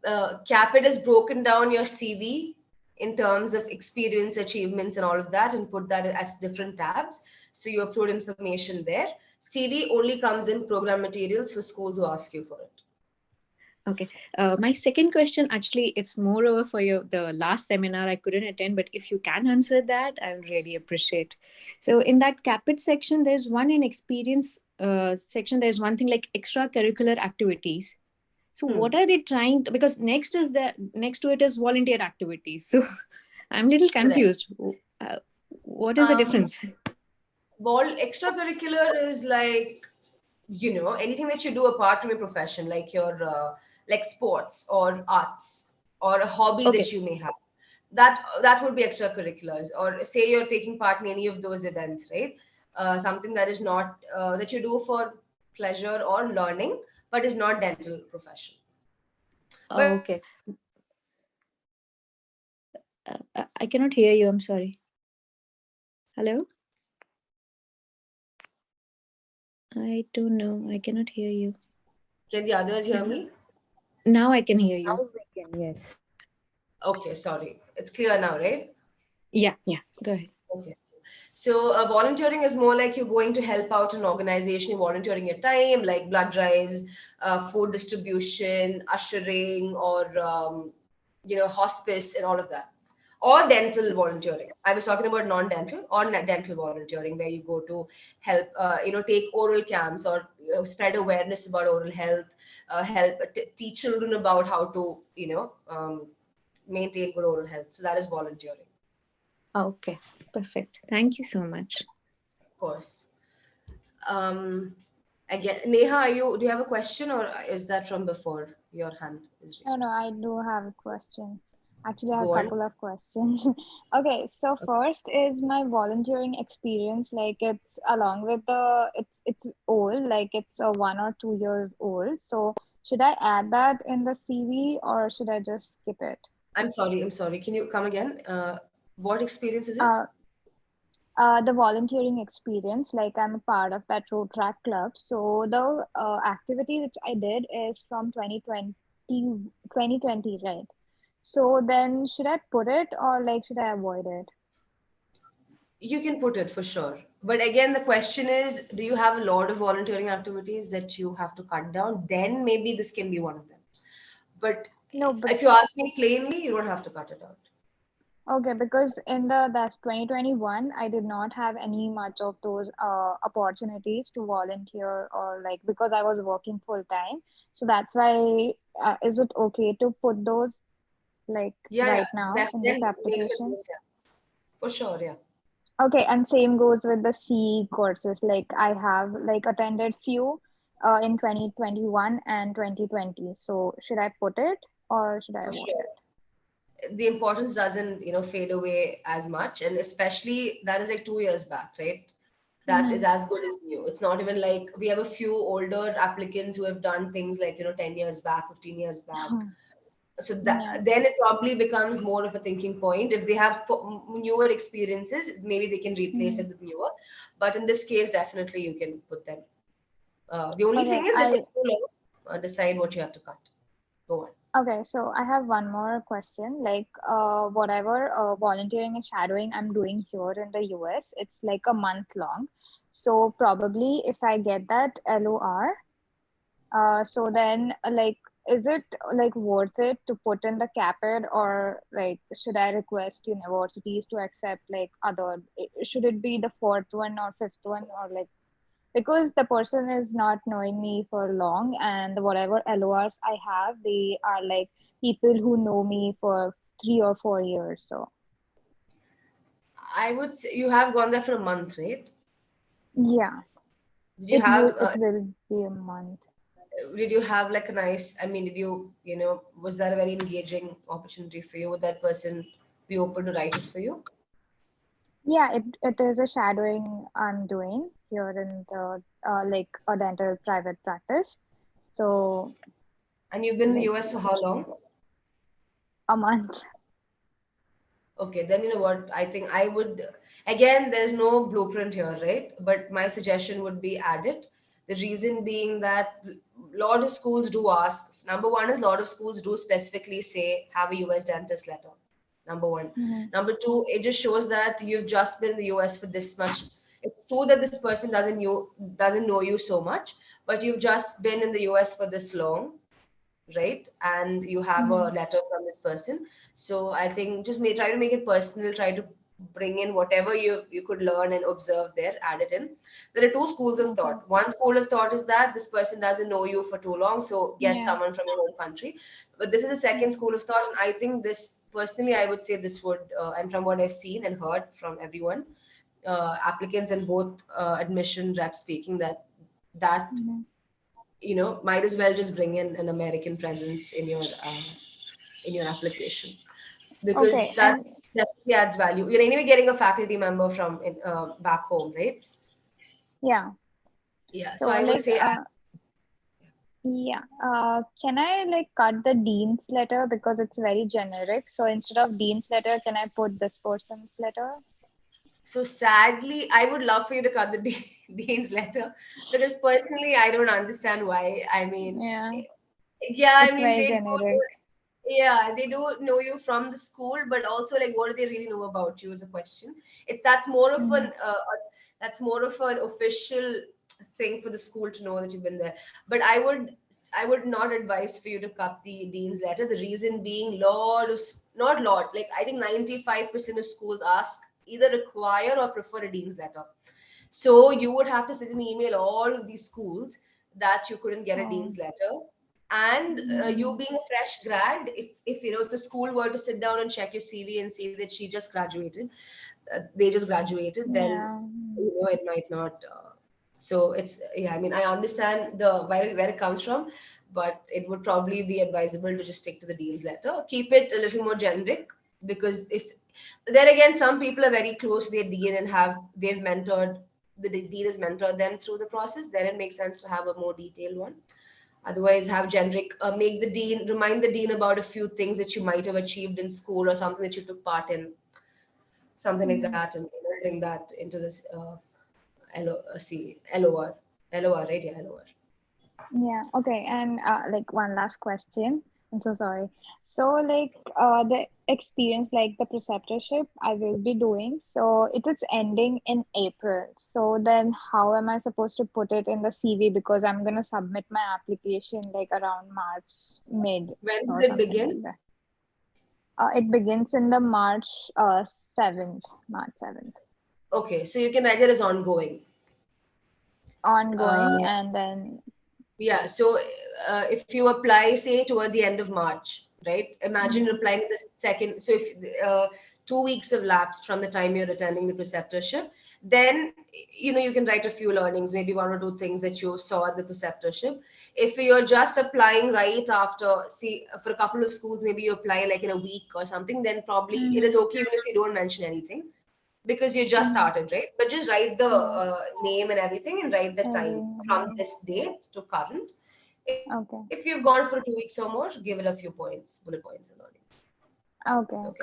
Caapid has broken down your CV in terms of experience, achievements, and all of that, and put that as different tabs. So you upload information there. CV only comes in program materials for schools who ask you for it. Okay. My second question, actually, it's moreover for the last seminar I couldn't attend, but if you can answer that, I'll really appreciate. So in that Caapid section, there's one in experience section, there's one thing like extracurricular activities. So what are they trying to, because next to it is volunteer activities. So I'm a little confused. What is the difference? Extracurricular is like, anything that you do apart from your profession, like your like sports or arts or a hobby that you may have. That would be extracurriculars. Or say you're taking part in any of those events, right? Something that is not that you do for pleasure or learning, but is not dental profession. Okay. I cannot hear you. I'm sorry. Hello? I don't know. I cannot hear you. Can the others hear me? Now I can hear you. Now we can, yes. Okay, sorry. It's clear now, right? Yeah, go ahead. Okay. So volunteering is more like you're going to help out an organization, you're volunteering your time, like blood drives, food distribution, ushering, or hospice and all of that. Or dental volunteering. I was talking about non-dental or dental volunteering, where you go to help, take oral camps or spread awareness about oral health, help teach children about how to, maintain good oral health. So that is volunteering. Okay, perfect. Thank you so much. Of course. Again, Neha, do you have a question, or is that from before your hand is raised? No, I do have a question. Actually, I have Go a on. couple of questions. Okay, so first is my volunteering experience. Like it's along with it's old, like it's a 1 or 2 years old. So should I add that in the CV or should I just skip it? I'm sorry. Can you come again? What experience is it? The volunteering experience, like I'm a part of that road track club. So the activity which I did is from 2020, right? So then should I put it or like should I avoid it? You can put it for sure. But again, the question is, do you have a lot of volunteering activities that you have to cut down? Then maybe this can be one of them. But No, but if you ask me plainly, you don't have to cut it out. okay, because in that's 2021, I did not have any much of those opportunities to volunteer or like because I was working full time. So that's why is it okay to put those like Yeah, right now that in this then makes it application? more sense. For sure, yeah. Okay, and same goes with the CE courses. Like I have like attended few in 2021 and 2020. So should I put it or should I For avoid sure. it? The importance doesn't fade away as much, and especially that is like 2 years back, right? That is Mm-hmm. as good as new. It's not even like we have a few older applicants who have done things like 10 years back, 15 years back. So Yeah. that then it probably becomes more of a thinking point. If they have newer experiences, maybe they can replace Mm-hmm. it with newer, but in this case definitely you can put them. The only Okay, thing is if it's too long, decide what you have to cut. Go on. okay, so I have one more question. Like, whatever volunteering and shadowing I'm doing here in the US, it's like a month long. So probably if I get that LOR, so then like, is it like worth it to put in the CAPID or like, should I request universities to accept like other, should it be the fourth one or fifth one or like, because the person is not knowing me for long and whatever LORs I have, they are like people who know me for 3 or 4 years. So I would say you have gone there for a month, right? yeah, Did you it will be a month. have like a nice, I mean, was that a very engaging opportunity for you? Would that person be open to write it for you? Yeah, it is a shadowing I'm doing here in the like a dental private practice. So And you've been in the like US for how long? a month. Okay, then you know what? I think I would, again, there's no blueprint here, right? But my suggestion would be add it. The reason being that a lot of schools do ask. Number one is a lot of schools do specifically say have a US dentist letter. Number one. Mm-hmm. Number two, it just shows that you've just been in the US for this much. It's true that this person doesn't know you so much, but you've just been in the US for this long, right? And you have a Mm-hmm. letter from this person. So I think just try to make it personal, try to bring in whatever you could learn and observe there, add it in. There are two schools of Okay. thought. One school of thought is that this person doesn't know you for too long, so get Yeah. someone from your own country. But this is the second Yeah. school of thought, and I think this personally, I would say this would, and from what I've seen and heard from everyone, applicants and both admission reps speaking, that Mm-hmm. might as well just bring in an American presence in your application, because Okay. that definitely adds value. You're anyway getting a faculty member from back home, right? Yeah. Yeah. So So I would like say, yeah, can I like cut the dean's letter because it's very generic? So instead of dean's letter, can I put this person's letter? so sadly, I would love for you to cut the dean's letter, because personally, I don't understand why. I mean, Yeah, yeah, I it's mean, very they go generic. Yeah, they do know you from the school, but also like, what do they really know about you is a question. That's more of an official thing for the school to know that you've been there. But I would not advise for you to cut the dean's letter. The reason being, not lot, like I think 95% of schools ask, either require or prefer a dean's letter. So you would have to sit and email all of these schools that you couldn't get a dean's letter. And you being a fresh grad, if a school were to sit down and check your CV and see that they just graduated, then Yeah. it might not. So it's, yeah, I mean, I understand the where it comes from, but it would probably be advisable to just stick to the dean's letter. Keep it a little more generic, because if then again, some people are very close to their dean and they've mentored, the dean has mentored them through the process. Then it makes sense to have a more detailed one. Otherwise, have generic, remind the dean about a few things that you might have achieved in school or something that you took part in, something like that, and bring that into this LOR, right? Yeah, LOR. Yeah, okay. And like one last question. I'm so sorry. So like the experience, like the preceptorship I will be doing, so it is ending in April. So then how am I supposed to put it in the CV? Because I'm gonna submit my application like around March mid When or did it something like begin? that. It begins in the March 7th, March 7th. Okay, so you can write it as ongoing. Ongoing, and then Yeah, so if you apply, say, towards the end of March, right? Imagine applying in the second. So if 2 weeks have lapsed from the time you're attending the preceptorship, then you can write a few learnings, maybe one or two things that you saw at the preceptorship. If you're just applying right after, see, for a couple of schools, maybe you apply like in a week or something, then probably it is okay even if you don't mention anything, because you just started, right? But just write the name and everything, and write the time from this date to current. Okay. If you've gone for 2 weeks or more, give it a few points, bullet points and learning. Okay.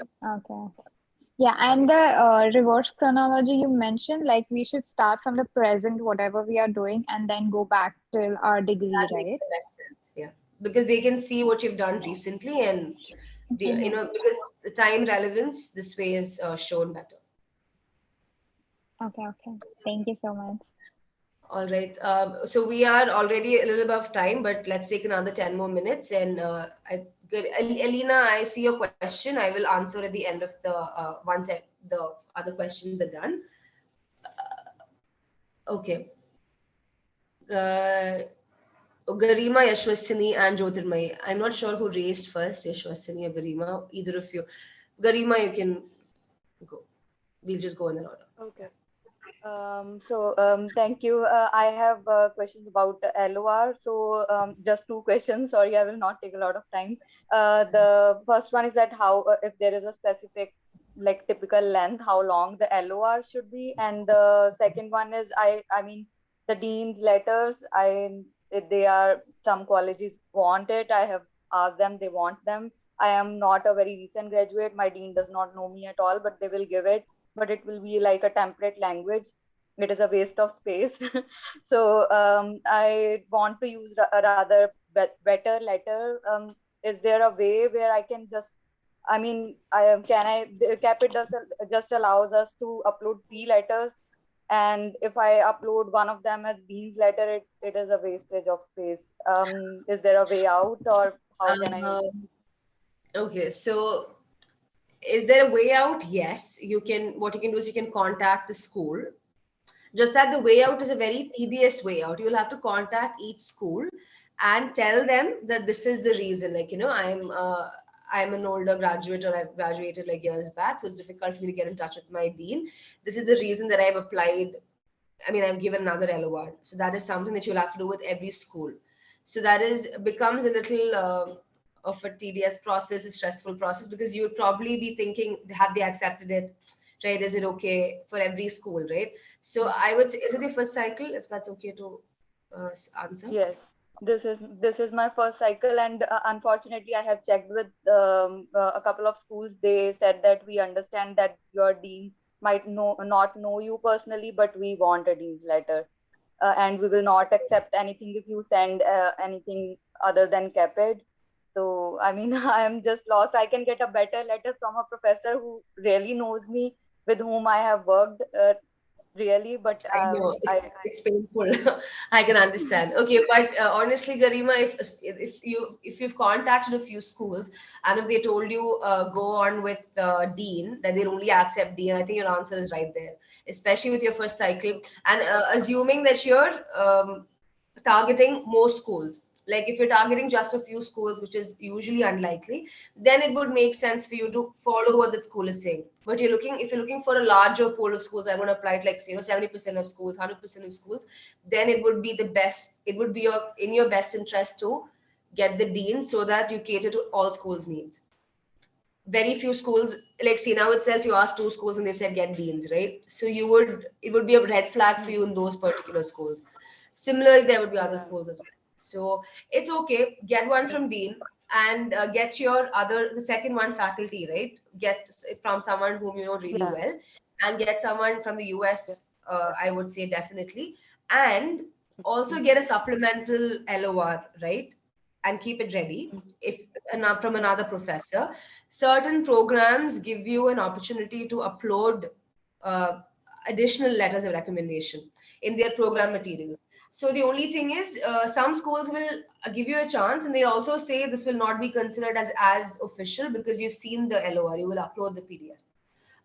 Yeah, and the reverse chronology you mentioned, like we should start from the present, whatever we are doing, and then go back till our degree, That makes right? the best sense, yeah. Because they can see what you've done recently, and because the time relevance this way is shown better. Okay. Thank you so much. All right. So we are already a little above time, but let's take another 10 more minutes. And Alina, I see your question. I will answer at the end of once the other questions are done. Okay. Garima, Yashwasini, and Jyotirmay. I'm not sure who raised first, Yashwasini or Garima. Either of you. Garima, you can go. We'll just go in that order. Okay. Thank you. I have questions about the LOR. So just two questions. Sorry, I will not take a lot of time. The first one is that how, if there is a specific like typical length, how long the LOR should be, and the second one is I mean the dean's letters. If they are, some colleges want it. I have asked them, they want them. I am not a very recent graduate. My dean does not know me at all, but they will give it. But it will be like a template language. It is a waste of space. So I want to use a rather better letter. Is there a way where I can just, I mean, Caapid just allows us to upload 3 letters. And if I upload one of them as Dean's letter, it is a wastage of space. Is there a way out, or how can I? Okay, so is there a way out? Yes, you can. What you can do is you can contact the school. Just that the way out is a very tedious way out. You'll have to contact each school and tell them that this is the reason. Like, I'm an older graduate, or I've graduated like years back, so it's difficult for me to get in touch with my dean. This is the reason that I've applied. I mean, I've given another LOR. So that is something that you'll have to do with every school. So that becomes a little of a tedious process, a stressful process, because you would probably be thinking, have they accepted it? Right? Is it okay for every school? Right? So I would say, is this your first cycle? If that's okay to answer. Yes, this is my first cycle, and unfortunately, I have checked with a couple of schools. They said that we understand that your dean might not know you personally, but we want a dean's letter, and we will not accept anything if you send anything other than Caapid. So, I mean, I'm just lost. I can get a better letter from a professor who really knows me, with whom I have worked really, but I know it's painful. I can understand. Okay, but honestly, Garima, if you've contacted a few schools and if they told you go on with Dean, that they'll only accept Dean, I think your answer is right there. Especially with your first cycle, and assuming that you're targeting most schools. Like if you're targeting just a few schools, which is usually unlikely, then it would make sense for you to follow what the school is saying. But if you're looking for a larger pool of schools, I'm going to apply it like 70% of schools, 100% of schools, then it would be the best. It would be in your best interest to get the dean so that you cater to all schools' needs. Very few schools, like see now itself, you asked two schools and they said get deans, right? So it would be a red flag for you in those particular schools. Similarly, there would be other schools as well. So it's okay. Get one from dean and get the second one faculty, right? Get it from someone whom you know really well, and get someone from the US. I would say definitely, and also get a supplemental LOR, right? And keep it ready. If from another professor, certain programs give you an opportunity to upload uh, additional letters of recommendation in their program materials. So the only thing is, some schools will give you a chance, and they also say this will not be considered as official because you've seen the LOR. You will upload the PDF,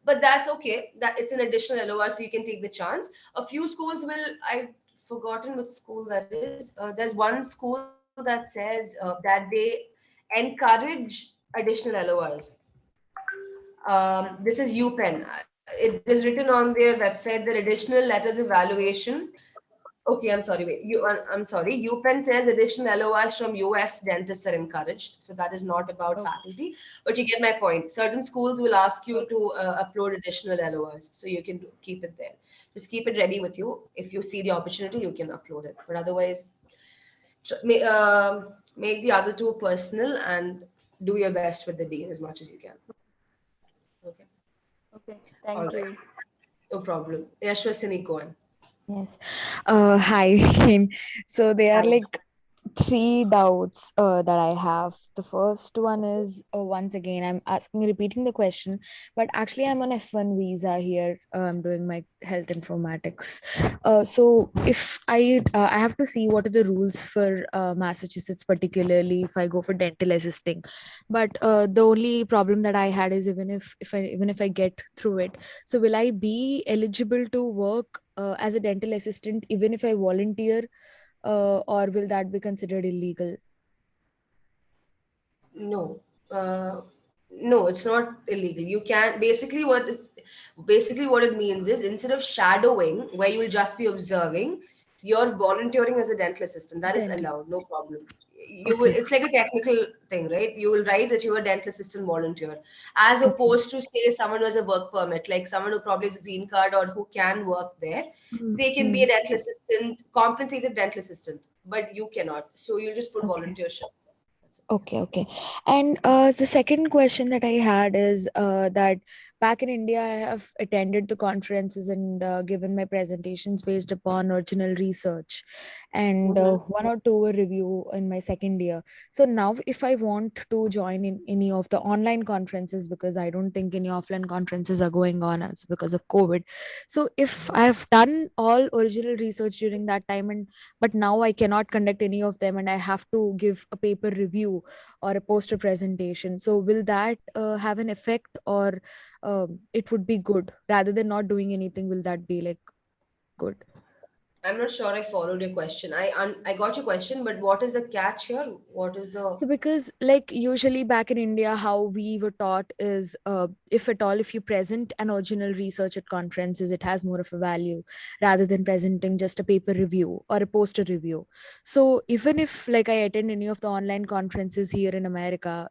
but that's okay. That it's an additional LOR, so you can take the chance. A few schools will. I've forgotten which school that is. There's one school that says that they encourage additional LORs. This is UPenn. It is written on their website that additional letters of evaluation. Okay, I'm sorry. Wait, I'm sorry. UPenn says additional LOIs from US dentists are encouraged. So that is not about faculty, but you get my point. Certain schools will ask you to upload additional LOIs, so you can keep it there. Just keep it ready with you. If you see the opportunity, you can upload it. But otherwise, make the other two personal and do your best with the dean as much as you can. Okay. Okay. Thank All you. right. No problem. Yashwasini, go on. Yes. Hi again. So there are Hi. like three doubts that I have. The first one is once again, I'm repeating the question, but actually, I'm on F1 visa here. I'm doing my health informatics. So if I have to see what are the rules for Massachusetts, particularly if I go for dental assisting. But the only problem that I had is even if I get through it, so will I be eligible to work as a dental assistant even if I volunteer? Or will that be considered illegal? No, no, it's not illegal. You can basically what it means is instead of shadowing, where you will just be observing, you're volunteering as a dental assistant. That is allowed, no problem. It's like a technical thing, right? You will write that you are a dental assistant volunteer, as opposed to say someone who has a work permit, like someone who probably has a green card or who can work there. They can be a dental assistant, compensated dental assistant, but you cannot. So you just put volunteership. Okay. And the second question that I had is that back in India, I have attended the conferences and given my presentations based upon original research, and one or two were review in my second year. So now, if I want to join in any of the online conferences, because I don't think any offline conferences are going on as because of COVID. So if I have done all original research during that time, but now I cannot conduct any of them, and I have to give a paper review or a poster presentation, so will that have an effect, or it would be good rather than not doing anything? Will that be like good? I'm not sure I followed your question. I got your question, but what is the catch here? What is the So because like usually back in India, how we were taught is if at all, if you present an original research at conferences, it has more of a value rather than presenting just a paper review or a poster review. So even if like I attend any of the online conferences here in America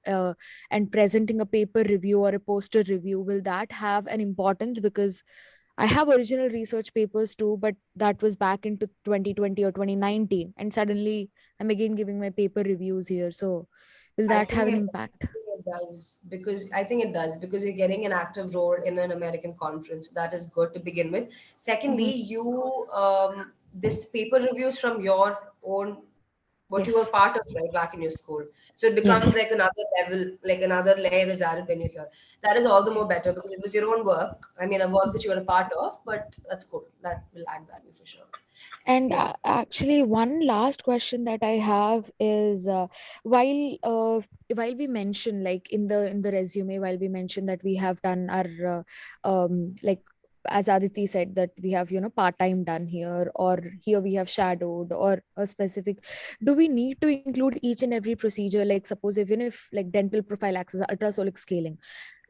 and presenting a paper review or a poster review, will that have an importance? Because I have original research papers too, but that was back into 2020 or 2019. And suddenly I'm again giving my paper reviews here. So will I that think have an it, impact? it does because I think it does because you're getting an active role in an American conference. That is good to begin with. Secondly, you this paper reviews from your own what you were Yes. part of right back in your school. So it becomes like another level, like another layer is added when you're here. That is all the more better because it was your own work. I mean, a work that you were a part of, but that's cool. That will add value for sure. And Yeah. actually, one last question that I have is, while we mention, like in the resume, while we mention that we have done our like, as Aditi said, that we have, part-time done here, or here we have shadowed, or a specific, do we need to include each and every procedure? Like, suppose even if like dental prophylaxis, ultrasonic scaling,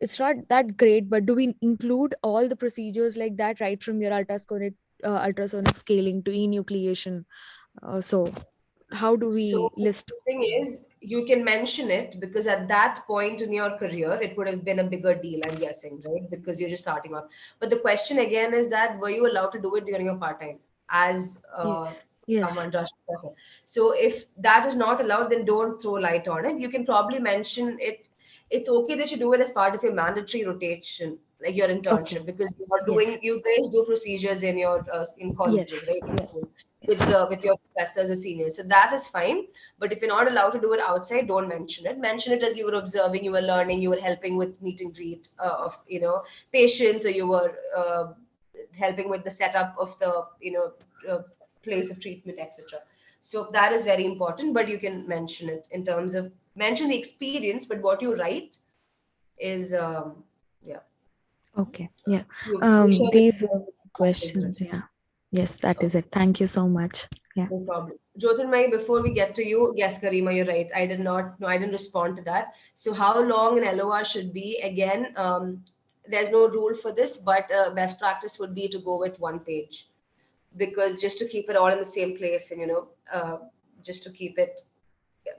it's not that great, but do we include all the procedures like that, right from your ultrasonic scaling to enucleation? So how do So we list? the thing is, you can mention it because at that point in your career, it would have been a bigger deal, I'm guessing, right? Because you're just starting off. But the question again is that were you allowed to do it during your part-time as Yes. Yes. someone Josh professor? So if that is not allowed, then don't throw light on it. You can probably mention it. It's okay that you do it as part of your mandatory rotation, like your Okay. internship, because you are Yes. doing, you guys do procedures in your in colleges, Yes. right? In Yes. school Yes. with your professors or seniors. So that is fine. But if you're not allowed to do it outside, don't mention it. Mention it as you were observing, you were learning, you were helping with meet and greet of patients, or you were helping with the setup of the place of treatment, etc. So that is very important. But you can mention it in terms of mention the experience, but what you write is yeah. Okay. Yeah. You make sure that These were is written. questions. Yeah. Yes, that is it. Thank you so much. Yeah. No problem. Jyotirmay, before we get to you, yes, Karima, you're right. I did not, no, I didn't respond to that. So how long an LOR should be? Again, there's no rule for this, but best practice would be to go with one page, because just to keep it all in the same place and, just to keep it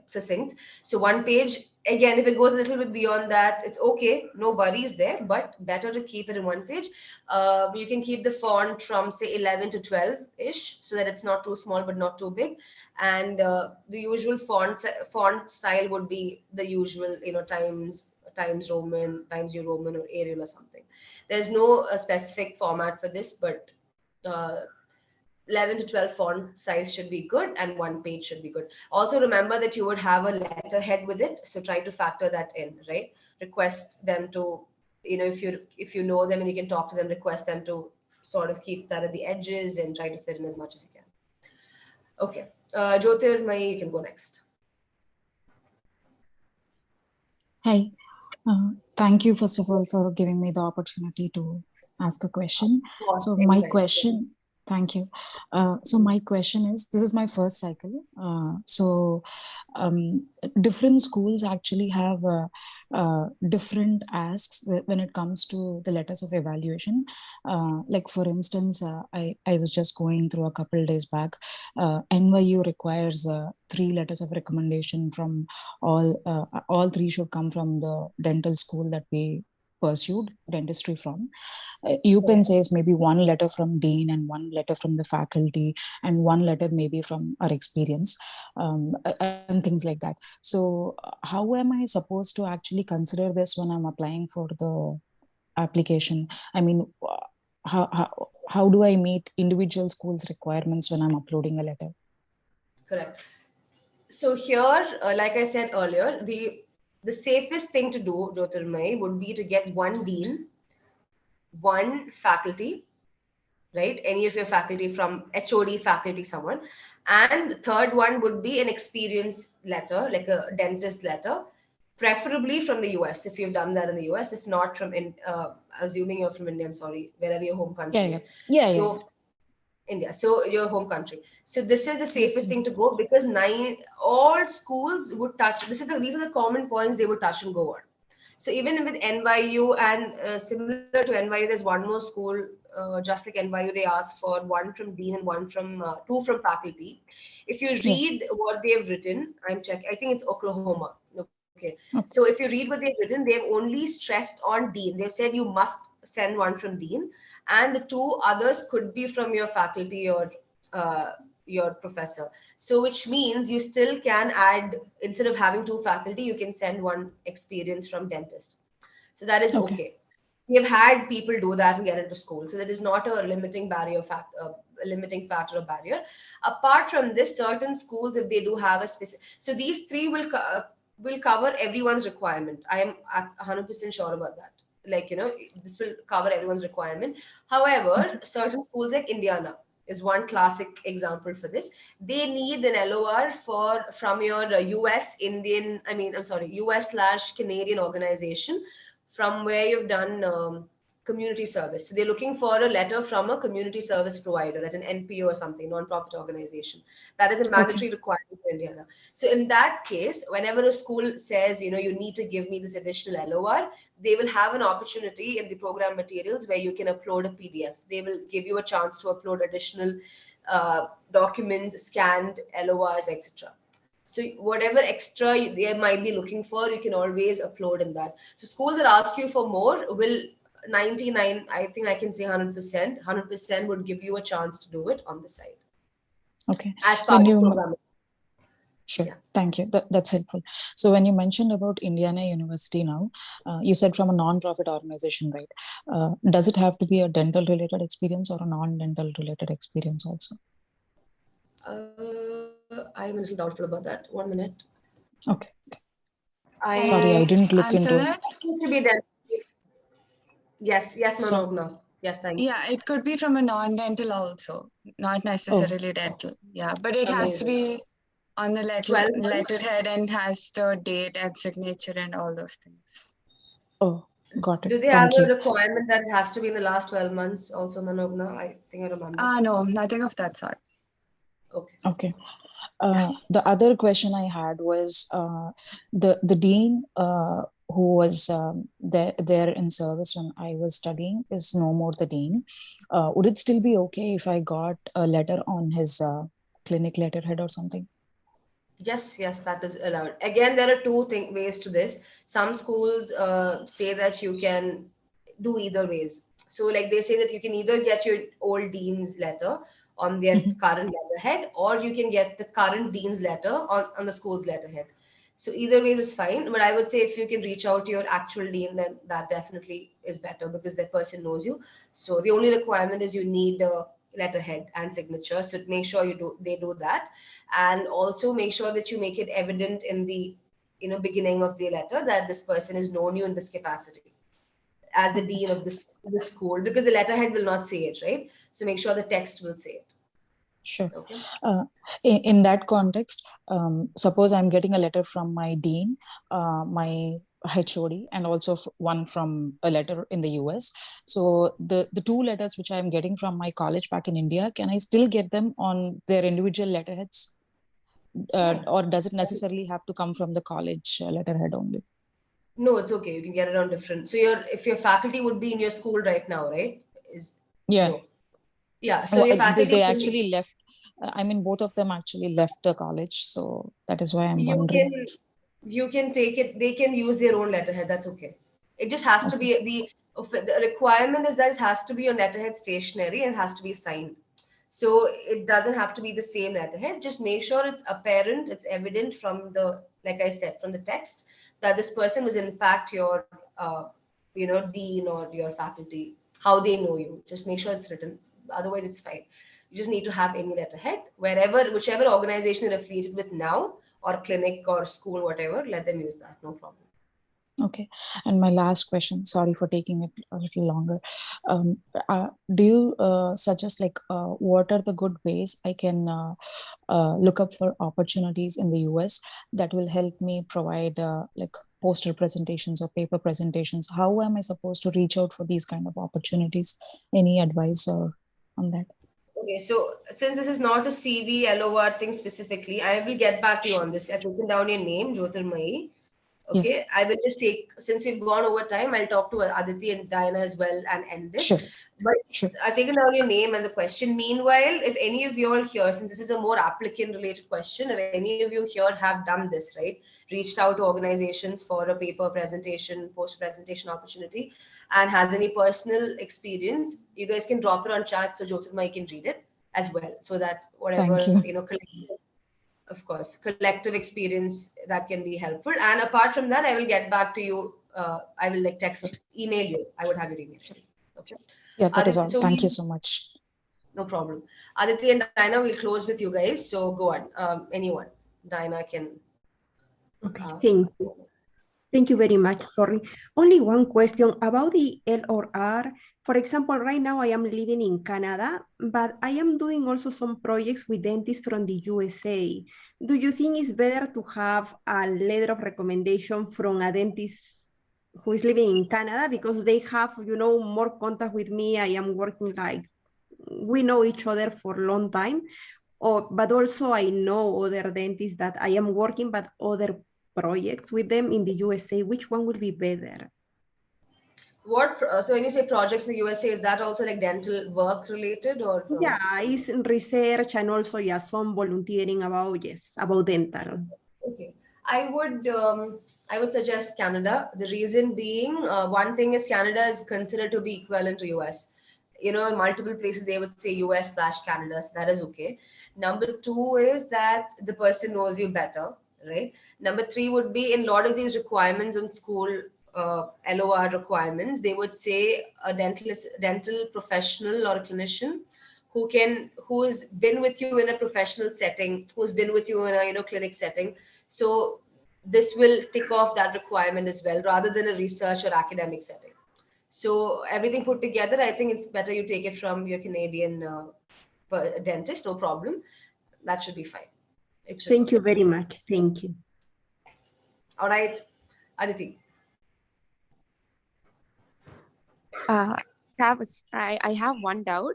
succinct. So one page, again, if it goes a little bit beyond that, it's okay, no worries there, but better to keep it in one page. You can keep the font from say 11 to 12-ish, so that it's not too small but not too big. And the usual font style would be the usual, Times Roman, Times New Roman, or Arial or something. There's no specific format for this, but uh, 11 to 12 font size should be good, and one page should be good. Also remember that you would have a letterhead with it, so try to factor that in, right? Request them to, if you know them and you can talk to them, request them to sort of keep that at the edges and try to fit in as much as you can. Okay, Jyotirmay, you can go next. Hi, thank you first of all for giving me the opportunity to ask a question. So my question, thank you. So my question is, this is my first cycle. Different schools actually have different asks when it comes to the letters of evaluation. Like for instance, I was just going through a couple days back. NYU requires 3 letters of recommendation from all 3 should come from the dental school that we pursued dentistry from. UPenn says maybe 1 letter from dean and 1 letter from the faculty and 1 letter maybe from our experience, and things like that. So how am I supposed to actually consider this when I'm applying for the application? I mean, how do I meet individual schools' requirements when I'm uploading a letter? Correct. So here, like I said earlier, the safest thing to do, Jyotirmay, would be to get 1 dean, 1 faculty, right? Any of your faculty from HOD faculty, someone. And the third one would be an experience letter, like a dentist letter, preferably from the US, if you've done that in the US. If not, from assuming you're from India, I'm sorry, wherever your home country is. So, India, so your home country. So this is the safest thing to go, because all schools would touch. These are the common points they would touch and go on. So even with NYU and similar to NYU, there's one more school, just like NYU, they ask for 1 from dean and 2 from faculty. If you read what they've written, I think it's Oklahoma. Okay. So if you read what they've written, they've only stressed on dean. They've said you must send 1 from dean, and the 2 others could be from your faculty or your professor. So which means you still can add, instead of having 2 faculty, you can send 1 experience from dentist. So that is okay. We have had people do that and get into school. So that is not a limiting barrier limiting factor or barrier. Apart from this, certain schools, if they do have a specific, so these three will cover everyone's requirement. I am 100% sure about that. Like, this will cover everyone's requirement. However, certain schools like Indiana is one classic example for this. They need an LOR from your US/Canadian organization from where you've done community service. So they're looking for a letter from a community service provider at an NPO or something, non-profit organization. That is a mandatory requirement for Indiana. So in that case, whenever a school says, you need to give me this additional LOR, they will have an opportunity in the program materials where you can upload a PDF. They will give you a chance to upload additional documents, scanned LORs, etc. So whatever extra they might be looking for, you can always upload in that. So schools that ask you for more will 99, I think I can say 100% would give you a chance to do it on the side. Okay. As part of programming. Sure. Yeah. Thank you. That's helpful. So when you mentioned about Indiana University now, you said from a non-profit organization, right? Does it have to be a dental related experience or a non-dental related experience also? I'm a little doubtful about that. 1 minute. Okay. Sorry, I didn't look into that. Yes, Nourah. Yes, thank you. Yeah, it could be from a non-dental also, not necessarily dental. Yeah, but it has to be on the letterhead and has the date and signature and all those things. Oh, got it. Do they have a requirement that it has to be in the last 12 months also, Nourah? I think I remember. No, nothing of that sort. Okay. The other question I had was the dean who was there in service when I was studying is no more the dean. Would it still be okay if I got a letter on his clinic letterhead or something? Yes, that is allowed. Again, there are two ways to this. Some schools say that you can do either ways. So like they say that you can either get your old dean's letter on their current letterhead, or you can get the current dean's letter on the school's letterhead. So either ways is fine, but I would say if you can reach out to your actual dean, then that definitely is better because that person knows you. So the only requirement is you need a letterhead and signature. So make sure they do that, and also make sure that you make it evident in the beginning of the letter that this person has known you in this capacity as the dean of this school, because the letterhead will not say it, right? So make sure the text will say it. Sure. Okay. In that context, suppose I'm getting a letter from my dean, my HOD, and also one from a letter in the US. So the two letters which I'm getting from my college back in India, can I still get them on their individual letterheads? Or does it necessarily have to come from the college letterhead only? No, it's okay. You can get it on different. So if your faculty would be in your school right now, right? Yeah. So your faculty they actually left. I mean, both of them actually left the college, so that is why I'm wondering. You can take it. They can use their own letterhead. That's okay. It just has to be the requirement is that it has to be on letterhead stationery and has to be signed. So it doesn't have to be the same letterhead. Just make sure it's apparent, it's evident from the, like I said, from the text that this person was in fact your, dean or your faculty, how they know you. Just make sure it's written. Otherwise, it's fine. You just need to have any letterhead, whichever organization you're affiliated with now, or clinic or school, whatever, let them use that. No problem. Okay. And my last question, sorry for taking it a little longer. Do you suggest what are the good ways I can look up for opportunities in the US that will help me provide poster presentations or paper presentations? How am I supposed to reach out for these kind of opportunities? Any advice on that? Okay, so since this is not a CV, LOR thing specifically, I will get back to you on this. I've written down your name, Jyotirmayi. Okay, yes. I will just since we've gone over time, I'll talk to Aditi and Diana as well and end this. Sure. But I've taken down your name and the question. Meanwhile, if any of you are here, since this is a more applicant related question, if any of you here have done this, right? Reached out to organizations for a paper presentation, post presentation opportunity, and has any personal experience, you guys can drop it on chat so Jyotirmayi can read it as well. So that whatever, of course, collective experience that can be helpful. And apart from that, I will get back to you. I will email you. I would have your email. Okay. Yeah, that is all. Thank you so much. No problem. Aditi and Diana, we'll close with you guys. So go on. Anyone. Diana can. Okay, thank you. Thank you very much. Sorry. Only one question about the LOR. For example, right now I am living in Canada, but I am doing also some projects with dentists from the USA. Do you think it's better to have a letter of recommendation from a dentist who is living in Canada because they have, you know, more contact with me? I am working like, we know each other for a long time. But also I know other dentists that I am working, but other projects with them in the USA. Which one will be better? So when you say projects in the USA, is that also like dental work related or? Yeah, it's in research and also some volunteering about dental. Okay, I would suggest Canada. The reason being, one thing is Canada is considered to be equivalent to US. You know, in multiple places they would say US/Canada, so that is okay. Number two is that the person knows you better, right? Number three would be in a lot of these requirements on school LOR requirements, they would say a dental professional or a clinician who's been with you in a professional setting, who's been with you in a clinic setting. So this will tick off that requirement as well, rather than a research or academic setting. So everything put together, I think it's better you take it from your Canadian dentist, no problem. That should be fine. Thank you very much. Thank you. All right, Aditi. I have one doubt.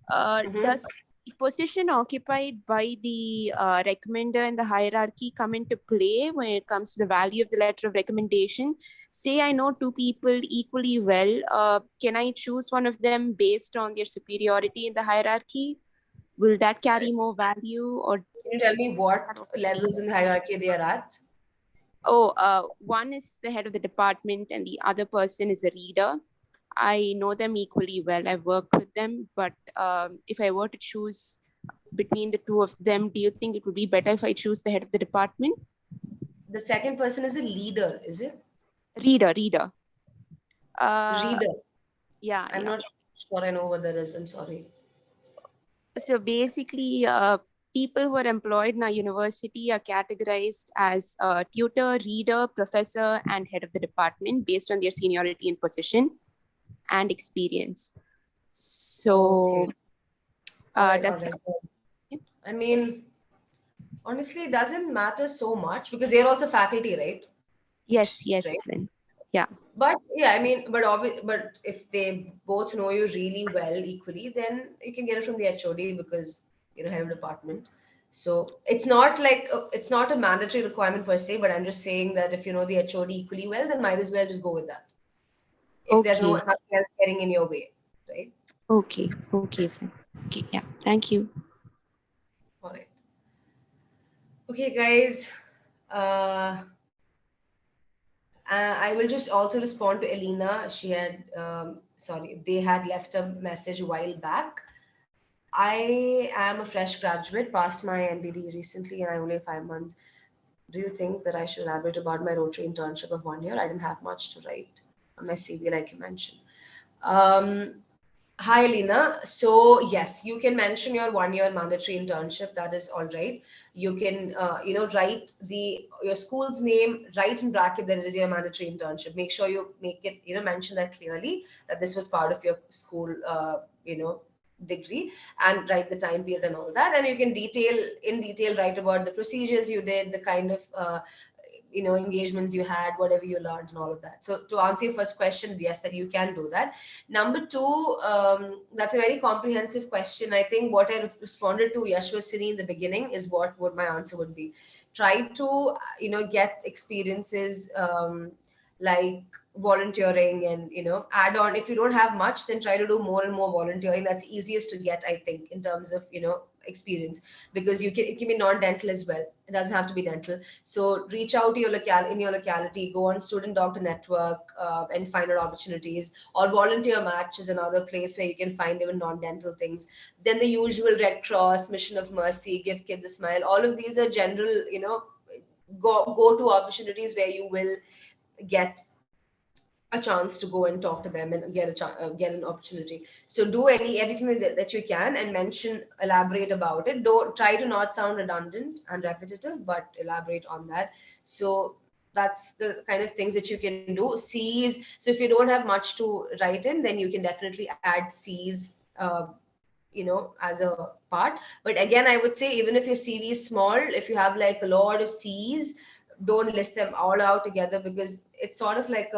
Does the position occupied by the recommender in the hierarchy come into play when it comes to the value of the letter of recommendation? Say I know two people equally well. Can I choose one of them based on their superiority in the hierarchy? Will that carry more value? Or can you tell me what levels in the hierarchy they are at? Oh, one is the head of the department and the other person is a reader. I know them equally well. I've worked with them, but if I were to choose between the two of them, do you think it would be better if I choose the head of the department? The second person is the leader, is it? Reader. Reader. Yeah. I'm not sure I know what that is. I'm sorry. So basically, people who are employed in our university are categorized as tutor, reader, professor, and head of the department based on their seniority and position and experience. So I mean, honestly, it doesn't matter so much because they're also faculty, right? Yes, right? Yeah. But yeah, I mean, but if they both know you really well equally, then you can get it from the HOD because head of department. So it's not like it's not a mandatory requirement per se, but I'm just saying that if you know the HOD equally well, then might as well just go with that. If there's nothing else getting in your way, right? Okay, yeah, thank you. All right. Okay, guys. I will just also respond to Elena. She had, they had left a message a while back. I am a fresh graduate, passed my NBDE recently, and I only have 5 months. Do you think that I should elaborate about my Rotary internship of 1 year? I didn't have much to write on my CV, like you mentioned. Hi, Lena. So yes, you can mention your 1 year mandatory internship. That is all right. You can, write your school's name, write in bracket that it is your mandatory internship. Make sure you make it, mention that clearly that this was part of your school, degree, and write the time period and all that. And you can in detail write about the procedures you did, the kind of, engagements you had, whatever you learned and all of that. So to answer your first question, yes, that you can do that. Number two, that's a very comprehensive question. I think what I responded to Yashwasini in the beginning is what my answer would be. Try to, get experiences like volunteering and, add on. If you don't have much, then try to do more and more volunteering. That's easiest to get, I think, in terms of, experience, because it can be non-dental as well. It doesn't have to be dental. So reach out to your locality, go on student doctor network and find out opportunities, or volunteer match is another place where you can find even non-dental things. Then the usual Red Cross, Mission of Mercy, Give Kids a Smile, all of these are general, go to opportunities where you will get a chance to go and talk to them and get get an opportunity. So do everything that you can and mention, elaborate about it. Don't try to not sound redundant and repetitive, but elaborate on that. So that's the kind of things that you can do. C's. So if you don't have much to write in, then you can definitely add C's, as a part. But again, I would say even if your CV is small, if you have like a lot of C's, don't list them all out together, because it's sort of like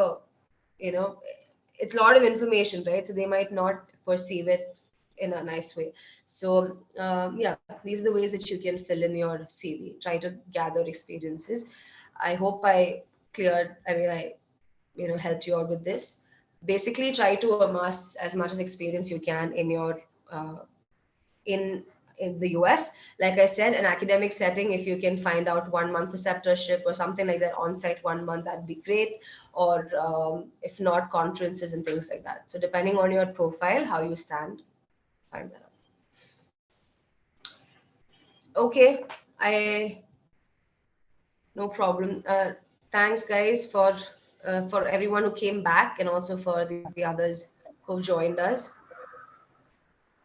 it's a lot of information, right? So they might not perceive it in a nice way. So yeah, these are the ways that you can fill in your CV. Try to gather experiences. I hope I helped you out with this. Basically, try to amass as much as experience you can in your in the US. Like I said, an academic setting, if you can find out 1 month preceptorship or something like that on site 1 month, that'd be great. Or if not, conferences and things like that. So depending on your profile, how you stand, find that out. Okay, no problem. Thanks guys for everyone who came back, and also for the others who joined us.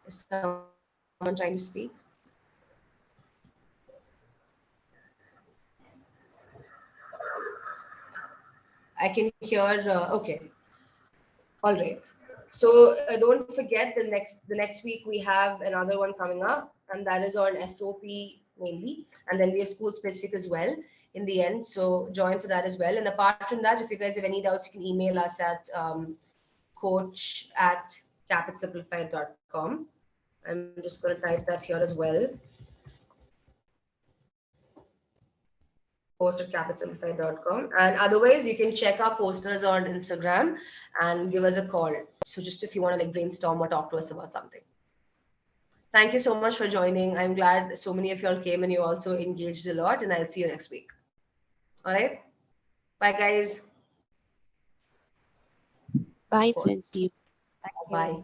Is someone trying to speak? I can hear. Okay. All right. So don't forget the next week we have another one coming up, and that is on SOP mainly, and then we have school specific as well in the end. So join for that as well. And apart from that, if you guys have any doubts, you can email us at coach@caapidsimplified.com. I'm just going to type that here as well. coach@caapidsimplified.com. And otherwise, you can check our posters on Instagram and give us a call. So just if you want to brainstorm or talk to us about something. Thank you so much for joining. I'm glad so many of y'all came and you also engaged a lot, and I'll see you next week. All right. Bye, guys. Bye, friends. See you. Bye.